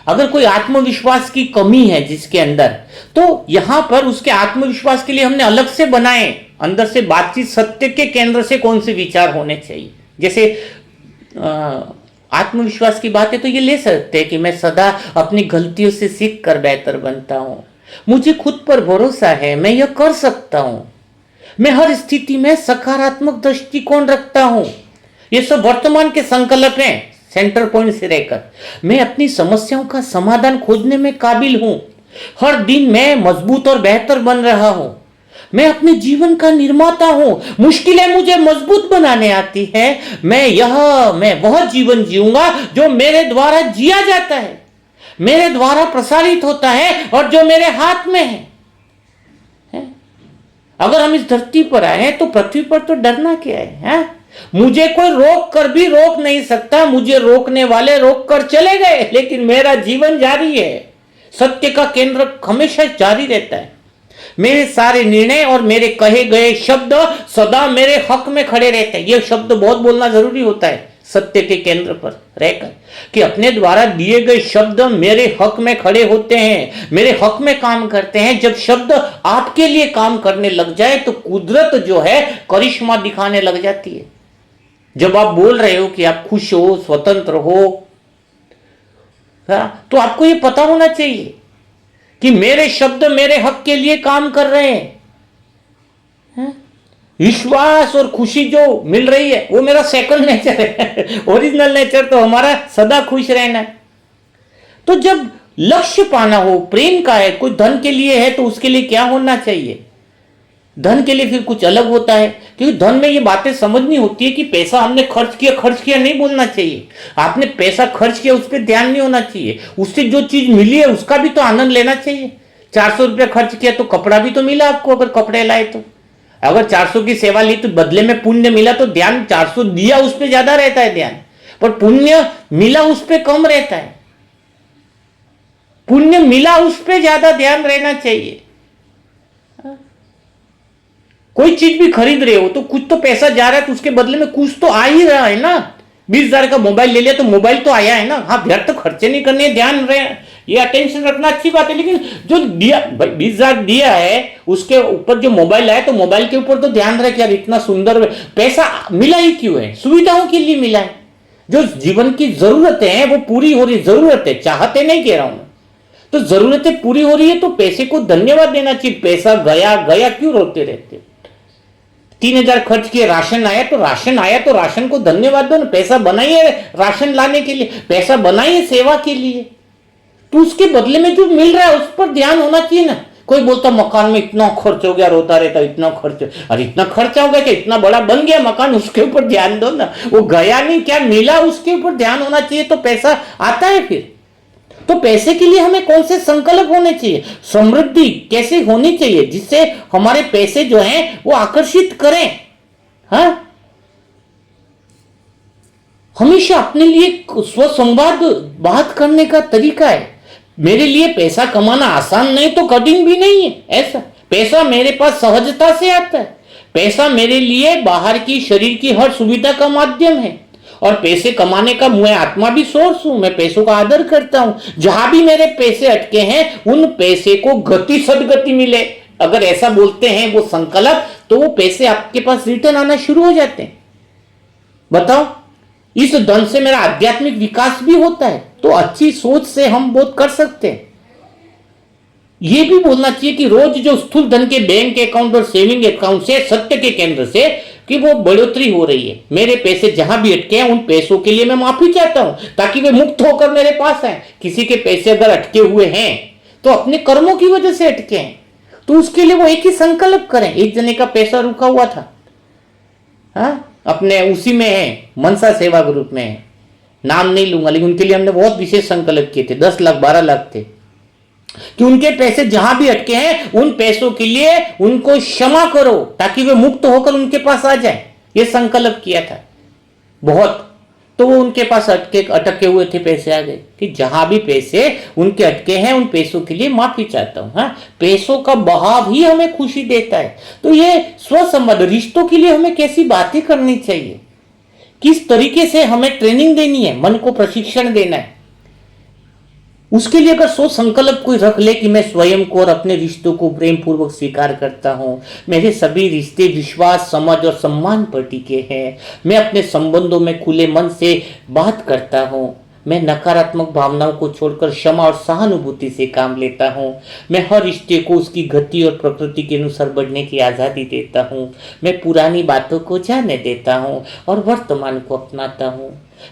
अगर कोई आत्मविश्वास की कमी है जिसके अंदर, तो यहां पर उसके आत्मविश्वास के लिए हमने अलग से बनाए अंदर से बातचीत, सत्य के केंद्र से कौन से विचार होने चाहिए। जैसे आत्मविश्वास की बात है तो ये ले सकते हैं कि मैं सदा अपनी गलतियों से सीख कर बेहतर बनता हूं, मुझे खुद पर भरोसा है, मैं यह कर सकता हूं, मैं हर स्थिति में सकारात्मक दृष्टिकोण रखता हूं। ये सब वर्तमान के संकल्प हैं सेंटर पॉइंट से रहकर। मैं अपनी समस्याओं का समाधान खोजने में काबिल हूं, हर दिन मैं मजबूत और बेहतर बन रहा हूं, मैं अपने जीवन का निर्माता हूं, मुश्किलें मुझे मजबूत बनाने आती है, मैं वह जीवन जीऊंगा जो मेरे द्वारा जिया जाता है, मेरे द्वारा प्रसारित होता है और जो मेरे हाथ में है? अगर हम इस धरती पर आए हैं तो पृथ्वी पर तो डरना क्या है? मुझे कोई रोक कर भी रोक नहीं सकता, मुझे रोकने वाले रोक कर चले गए, लेकिन मेरा जीवन जारी है। सत्य का केंद्र हमेशा जारी रहता है। मेरे सारे निर्णय और मेरे कहे गए शब्द सदा मेरे हक में खड़े रहते हैं। यह शब्द बहुत बोलना जरूरी होता है सत्य के केंद्र पर रहकर, कि अपने द्वारा दिए गए शब्द मेरे हक में खड़े होते हैं, मेरे हक में काम करते हैं। जब शब्द आपके लिए काम करने लग जाए तो कुदरत जो है करिश्मा दिखाने लग जाती है। जब आप बोल रहे हो कि आप खुश हो, स्वतंत्र हो, तो आपको यह पता होना चाहिए कि मेरे शब्द मेरे हक के लिए काम कर रहे हैं। विश्वास और खुशी जो मिल रही है वो मेरा सेकंड नेचर है। ओरिजिनल नेचर तो हमारा सदा खुश रहना है। तो जब लक्ष्य पाना हो, प्रेम का है, कोई धन के लिए है, तो उसके लिए क्या होना चाहिए? धन के लिए फिर कुछ अलग होता है, क्योंकि धन में ये बातें समझनी होती है कि पैसा हमने खर्च किया नहीं बोलना चाहिए। आपने पैसा खर्च किया उस पर ध्यान नहीं होना चाहिए, उससे जो चीज मिली है उसका भी तो आनंद लेना चाहिए। 400 रुपया खर्च किया तो कपड़ा भी तो मिला आपको, अगर कपड़े लाए तो। अगर 400 की सेवा ली तो बदले में पुण्य मिला, तो ध्यान 400 दिया उस पर ज्यादा रहता है ध्यान, पर पुण्य मिला उस पर कम रहता है। पुण्य मिला उस पर ज्यादा ध्यान रहना चाहिए। कोई चीज भी खरीद रहे हो तो कुछ तो पैसा जा रहा है, तो उसके बदले में कुछ तो आ ही रहा है ना। 20,000 का मोबाइल ले लिया तो मोबाइल तो आया है ना। हाँ, व्यर्थ तो खर्चे नहीं करने, ध्यान रहे, ये अटेंशन रखना अच्छी बात है, लेकिन जो दिया भाई 20,000 दिया है उसके ऊपर जो मोबाइल आया तो मोबाइल के ऊपर तो ध्यान रहे कि यार इतना सुंदर पैसा मिला ही क्यों है, सुविधाओं के लिए मिला है। जो जीवन की जरूरतें हैं वो पूरी हो रही, जरूरतें चाहते नहीं कह रहा हूं, तो जरूरतें पूरी हो रही है तो पैसे को धन्यवाद देना चाहिए। पैसा गया गया क्यों रोते रहते। 3,000 खर्च किए, राशन आया तो राशन को धन्यवाद दो ना। पैसा बनाइए राशन लाने के लिए, पैसा बनाइए सेवा के लिए, तो उसके बदले में जो मिल रहा है उस पर ध्यान होना चाहिए ना। कोई बोलता मकान में इतना खर्च हो गया, रोता रहता इतना खर्च, अरे इतना खर्चा हो गया कि इतना बड़ा बन गया मकान, उसके ऊपर ध्यान दो ना। वो गया नहीं, क्या मिला उसके ऊपर ध्यान होना चाहिए, तो पैसा आता है फिर। तो पैसे के लिए हमें कौन से संकल्प होने चाहिए, समृद्धि कैसे होनी चाहिए जिससे हमारे पैसे जो हैं वो आकर्षित करें। हाँ, हमेशा अपने लिए स्वसंवाद बात करने का तरीका है। मेरे लिए पैसा कमाना आसान नहीं तो कठिन भी नहीं है, ऐसा पैसा मेरे पास सहजता से आता है। पैसा मेरे लिए बाहर की शरीर की हर सुविधा का माध्यम है, और पैसे कमाने का मैं आत्मा भी सोर्स हूं। मैं पैसों का आदर करता हूं। जहां भी मेरे पैसे अटके हैं उन पैसे को गति सदगति मिले, अगर ऐसा बोलते हैं वो संकल्प, तो वो पैसे आपके पास रिटर्न आना शुरू हो जाते हैं। बताओ, इस धन से मेरा आध्यात्मिक विकास भी होता है। तो अच्छी सोच से हम बहुत कर सकते हैं। यह भी बोलना चाहिए कि रोज जो स्थूल धन के बैंक अकाउंट और सेविंग अकाउंट से, सत्य के केंद्र से, कि वो बढ़ोतरी हो रही है। मेरे पैसे जहां भी अटके हैं उन पैसों के लिए मैं माफी चाहता हूं, ताकि वे मुक्त होकर मेरे पास आए। किसी के पैसे अगर अटके हुए हैं तो अपने कर्मों की वजह से अटके हैं, तो उसके लिए वो एक ही संकल्प करें। एक जने का पैसा रुका हुआ था, हाँ, अपने उसी में है, मनसा सेवा ग्रुप में है, नाम नहीं लूंगा, लेकिन उनके लिए हमने बहुत विशेष संकल्प किए थे। 10 लाख 12 लाख थे कि उनके पैसे जहां भी अटके हैं उन पैसों के लिए उनको क्षमा करो, ताकि वे मुक्त होकर उनके पास आ जाए। ये संकल्प किया था बहुत। तो वो उनके पास अटके हुए थे, पैसे आ गए कि जहां भी पैसे उनके अटके हैं उन पैसों के लिए माफी चाहता हूं। हाँ, पैसों का बहाव ही हमें खुशी देता है। तो ये स्वसंबंध, रिश्तों के लिए हमें कैसी बातें करनी चाहिए, किस तरीके से हमें ट्रेनिंग देनी है, मन को प्रशिक्षण देना है, उसके लिए अगर सोच संकल्प कोई रख ले कि मैं स्वयं को और अपने रिश्तों को प्रेम पूर्वक स्वीकार करता हूं, मेरे सभी रिश्ते विश्वास, समझ और सम्मान पर टिके हैं, मैं अपने संबंधों में खुले मन से बात करता हूं, मैं नकारात्मक भावनाओं को छोड़कर क्षमा और सहानुभूति से काम लेता हूं, मैं हर रिश्ते को उसकी गति और प्रकृति के अनुसार बढ़ने की आज़ादी देता हूं, मैं पुरानी बातों को जाने देता हूं और वर्तमान को अपनाता हूं,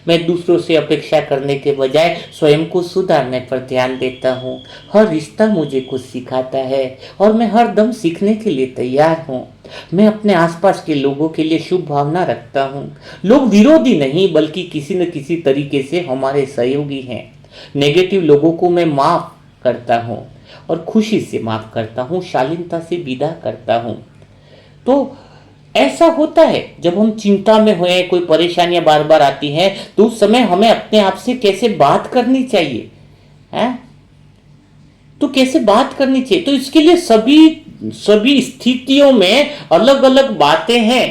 मैं दूसरों से अपेक्षा करने के बजाय स्वयं को सुधारने पर ध्यान देता हूँ। हर रिश्ता मुझे कुछ सिखाता है और मैं हर दम सीखने के लिए तैयार हूँ। मैं अपने आसपास के लोगों के लिए शुभ भावना रखता हूँ। लोग विरोधी नहीं बल्कि किसी न किसी तरीके से हमारे सहयोगी हैं। नेगेटिव लोगों को मैं माफ करता हूँ और खुशी से माफ करता हूँ, शालीनता से विदा करता हूँ। तो ऐसा होता है जब हम चिंता में होए, कोई परेशानियां बार बार आती हैं, तो उस समय हमें अपने आप से कैसे बात करनी चाहिए, है? तो कैसे बात करनी चाहिए, तो इसके लिए सभी स्थितियों में अलग अलग बातें हैं,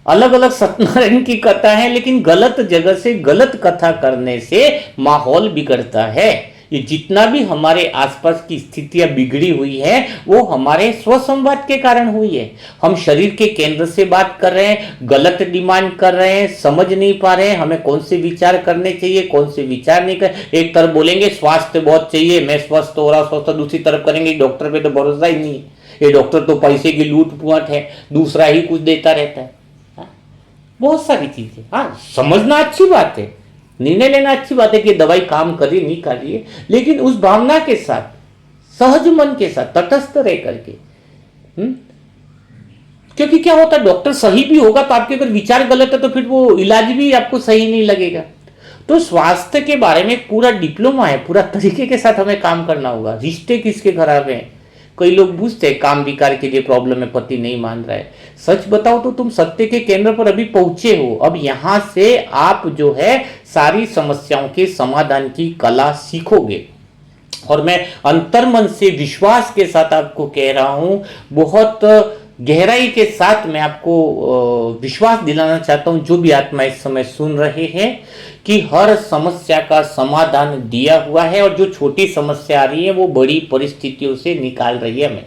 अलग अलग सत्यनारायण की कथा है, लेकिन गलत जगह से गलत कथा करने से माहौल बिगड़ता है। ये जितना भी हमारे आसपास की स्थितियां बिगड़ी हुई है वो हमारे स्वसंवाद के कारण हुई है। हम शरीर के केंद्र से बात कर रहे हैं, गलत डिमांड कर रहे हैं, समझ नहीं पा रहे हैं हमें कौन से विचार करने चाहिए, कौन से विचार नहीं कर। एक तरफ बोलेंगे स्वास्थ्य बहुत चाहिए, मैं स्वस्थ हो रहा स्वस्थ, दूसरी तरफ करेंगे डॉक्टर पे तो भरोसा ही नहीं है, ये डॉक्टर तो पैसे की लूट पुआट है, दूसरा ही कुछ देता रहता है। बहुत सारी चीजें, हाँ, समझना अच्छी बात है, निर्णय लेना अच्छी बात है कि दवाई काम कर रही नहीं कर रही है, लेकिन उस भावना के साथ, सहज मन के साथ, तटस्थ रह करके। क्योंकि क्या होता है, डॉक्टर सही भी होगा तो आपके अगर विचार गलत है तो फिर वो इलाज भी आपको सही नहीं लगेगा। तो स्वास्थ्य के बारे में पूरा डिप्लोमा है, पूरा तरीके के साथ हमें काम करना होगा। रिश्ते किसके खराब हैं, कई लोग पूछते हैं काम विकार के लिए प्रॉब्लम है, पति नहीं मान रहा है। सच बताओ तो तुम सत्य के केंद्र पर अभी पहुंचे हो। अब यहां से आप जो है सारी समस्याओं के समाधान की कला सीखोगे। और मैं अंतर्मन से विश्वास के साथ आपको कह रहा हूं, बहुत गहराई के साथ मैं आपको विश्वास दिलाना चाहता हूं, जो भी आत्मा इस समय सुन रहे हैं, कि हर समस्या का समाधान दिया हुआ है और जो छोटी समस्या आ रही है वो बड़ी परिस्थितियों से निकाल रही है हमें।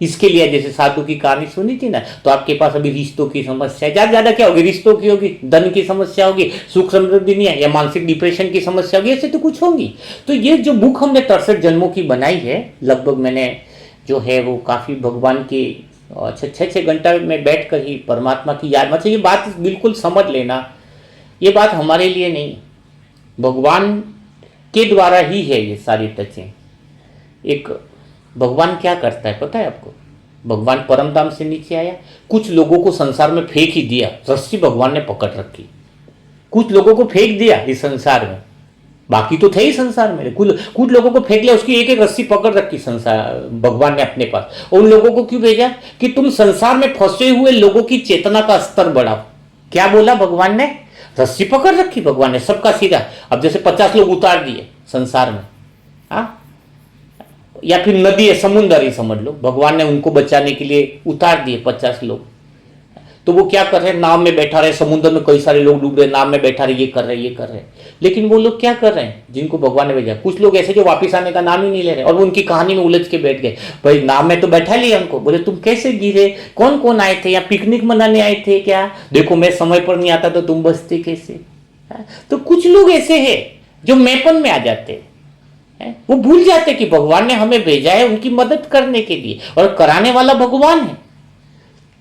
इसके लिए जैसे साधु की कहानी सुनी थी ना, तो आपके पास अभी रिश्तों की समस्या ज्यादा ज्यादा क्या होगी, रिश्तों की होगी, धन की समस्या होगी, सुख समृद्धि नहीं है, या मानसिक डिप्रेशन की समस्या होगी, ऐसे तो कुछ होंगी। तो ये जो बुक हमने 63 जन्मों की बनाई है, लगभग मैंने जो है वो काफी भगवान की 6-6 घंटा में बैठ कर ही परमात्मा की याद, मतलब ये बात बिल्कुल समझ लेना, ये बात हमारे लिए नहीं, भगवान के द्वारा ही है ये सारी टचें। एक भगवान क्या करता है पता है आपको, भगवान परम धाम से नीचे आया, कुछ लोगों को संसार में फेंक ही दिया, रस्सी भगवान ने पकड़ रखी, कुछ लोगों को फेंक दिया इस संसार में, बाकी तो थे ही संसार में, कुछ लोगों को फेंक लिया, उसकी एक एक रस्सी पकड़ रखी संसार भगवान ने अपने पास। और उन लोगों को क्यों भेजा कि तुम संसार में फंसे हुए लोगों की चेतना का स्तर बढ़ाओ। क्या बोला भगवान ने, रस्सी पकड़ रखी भगवान ने सबका सीधा। अब जैसे 50 लोग उतार दिए संसार में, हाँ, या फिर नदी है, समुद्र ही समझ लो, भगवान ने उनको बचाने के लिए उतार दिए 50 लोग, तो वो क्या कर रहे हैं, नाव में बैठा रहे, समुद्र में कई सारे लोग डूब रहे, नाव में बैठा रहे, ये कर रहे। लेकिन वो लोग क्या कर रहे हैं जिनको भगवान ने भेजा, कुछ लोग ऐसे जो वापस आने का नाम ही नहीं ले रहे, और वो उनकी कहानी में उलझ के बैठ गए। भाई नाव में तो बैठा लिया उनको, बोले तुम कैसे गिरे, कौन कौन आए थे, या पिकनिक मनाने आए थे क्या, देखो मैं समय पर नहीं आता तो तुम बचते कैसे। तो कुछ लोग ऐसे है जो मैपन में आ जाते हैं, वो भूल जाते कि भगवान ने हमें भेजा है उनकी मदद करने के लिए, और कराने वाला भगवान है।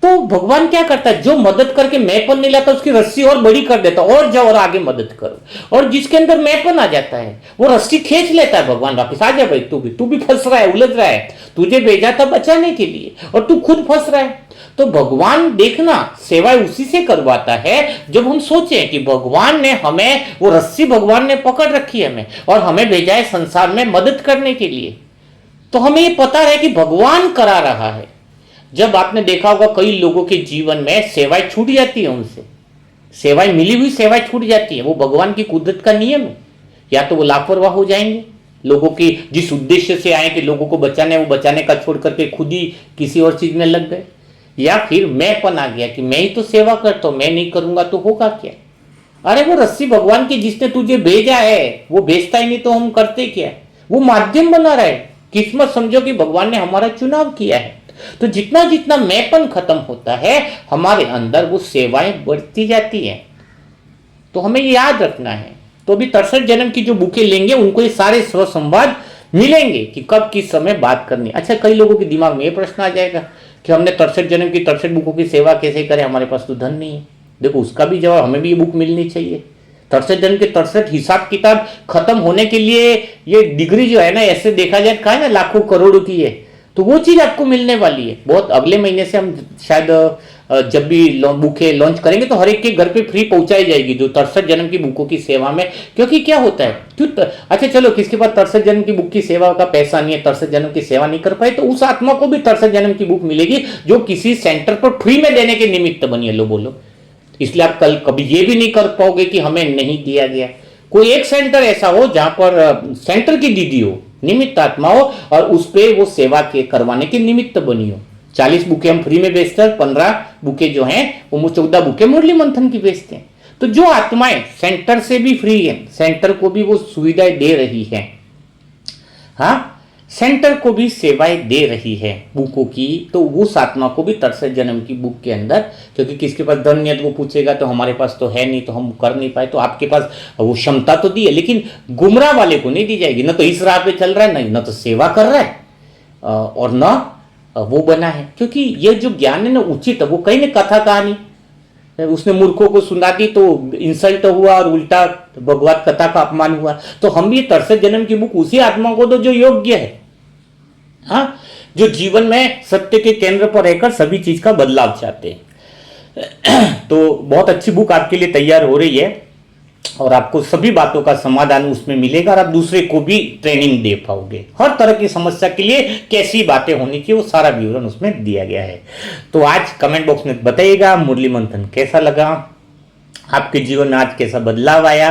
तो भगवान क्या करता है, जो मदद करके मैपन नहीं लाता उसकी रस्सी और बड़ी कर देता, और जाओ और आगे मदद करो। और जिसके अंदर मैपन आ जाता है वो रस्सी खींच लेता है, भगवान वापिस आ जा भाई, तू भी फंस रहा है, उलझ रहा है, तुझे भेजा था बचाने के लिए और तू खुद फंस रहा है। तो भगवान देखना सेवा उसी से करवाता है जब हम सोचें कि भगवान ने हमें, वो रस्सी भगवान ने पकड़ रखी है हमें, और हमें भेजा है संसार में मदद करने के लिए। तो हमें ये पता है कि भगवान करा रहा है। जब आपने देखा होगा कई लोगों के जीवन में सेवाएं छूट जाती है, उनसे सेवाएं, मिली हुई सेवाएं छूट जाती है, वो भगवान की कुदरत का नियम है। या तो वो लापरवाह हो जाएंगे, लोगों की जिस उद्देश्य से आए कि लोगों को बचाने, वो बचाने का छोड़ करके खुद ही किसी और चीज में लग गए, या फिर मैंपन आ गया कि मैं ही तो सेवा करता हूं, मैं नहीं करूंगा तो होगा क्या। अरे वो रस्सी भगवान की जिसने तुझे भेजा है वो भेजता ही नहीं तो हम करते क्या, वो माध्यम बना रहा है। किस्मत समझो कि भगवान ने हमारा चुनाव किया है। तो जितना जितना मैंपन खत्म होता है हमारे अंदर, वो सेवाएं बढ़ती जाती हैं। तो हमें ये याद रखना है। तो अभी 63 जन्म की जो बुकें लेंगे उनको ये सारे स्व संवाद मिलेंगे कि कब किस समय बात करनी। अच्छा, कई लोगों के दिमाग में ये प्रश्न आ जाएगा कि हमने 63 जन्म की 63 बुकों की सेवा कैसे करें, हमारे पास तो धन नहीं है। देखो उसका भी जवाब, हमें भी ये बुक मिलनी चाहिए। 63 जन्म के 63 हिसाब किताब खत्म होने के लिए ये डिग्री जो है ना, ऐसे देखा जाए कहा है ना लाखों करोड़ों की है, तो वो चीज आपको मिलने वाली है। बहुत अगले महीने से हम शायद जब भी बुकें लॉन्च करेंगे तो हर एक के घर पे फ्री पहुंचाई जाएगी जो 63 जन्म की बुकों की सेवा में। क्योंकि क्या होता है, क्यों, अच्छा चलो किसके पास 63 जन्म की बुक की सेवा का पैसा नहीं है, 63 जन्म की सेवा नहीं कर पाए, तो उस आत्मा को भी 63 जन्म की बुक मिलेगी जो किसी सेंटर पर फ्री में देने के निमित्त बनी है। लो बोलो, इसलिए आप कल कभी ये भी नहीं कर पाओगे कि हमें नहीं दिया गया। कोई एक सेंटर ऐसा हो जहां पर सेंटर की दीदी हो, निमित्त आत्मा हो, और उस पे वो सेवा के करवाने के निमित्त बनी हो। 40 बुकें हम फ्री में बेचते हैं, 15 बुकें जो हैं वो 14 बुकें मुरली मंथन की बेचते हैं। तो जो आत्माएं सेंटर से भी फ्री है, सेंटर को भी वो सुविधाएं दे रही है, हाँ, सेंटर को भी सेवाएं दे रही है बुकों की, तो उस आत्मा को भी 63 जन्म की बुक के अंदर, क्योंकि किसके पास धन नहीं है तो वो पूछेगा तो हमारे पास तो है नहीं तो हम कर नहीं पाए, तो आपके पास वो क्षमता तो दी है, लेकिन गुमराह वाले को नहीं दी जाएगी। न तो इस राह पे चल रहा है, न तो सेवा कर रहा है, और न वो बना है। क्योंकि ये जो ज्ञान है ना उचित है, वो कहीं ना कथा कहानी उसने मूर्खों को सुना दी तो इंसल्ट हुआ और उल्टा भगवत कथा का अपमान हुआ। तो हम भी 63 जन्म की बुक उसी आत्मा को दो जो योग्य है, हाँ, जो जीवन में सत्य के केंद्र पर रहकर सभी चीज का बदलाव चाहते हैं। तो बहुत अच्छी बुक आपके लिए तैयार हो रही है और आपको सभी बातों का समाधान उसमें मिलेगा और आप दूसरे को भी ट्रेनिंग दे पाओगे। हर तरह की समस्या के लिए कैसी बातें होनी चाहिए वो सारा विवरण उसमें दिया गया है। तो आज कमेंट बॉक्स में बताइएगा मुरली मंथन कैसा लगा, आपके जीवन में आज कैसा बदलाव आया।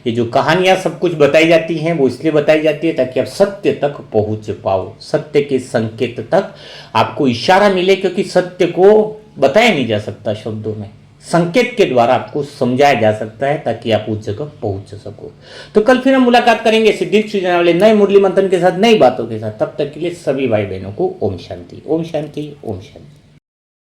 ये जो कहानियां सब कुछ बताई जाती हैं वो इसलिए बताई जाती है ताकि आप सत्य तक पहुंच पाओ, सत्य के संकेत तक आपको इशारा मिले, क्योंकि सत्य को बताया नहीं जा सकता शब्दों में, संकेत के द्वारा आपको समझाया जा सकता है ताकि आप उस जगह पहुंच सको। तो कल फिर हम मुलाकात करेंगे ऐसे दिल छू जाने वाले नए मुरली मंथन के साथ, नई बातों के साथ। तब तक के लिए सभी भाई बहनों को ओम शांति, ओम शांति, ओम शांति।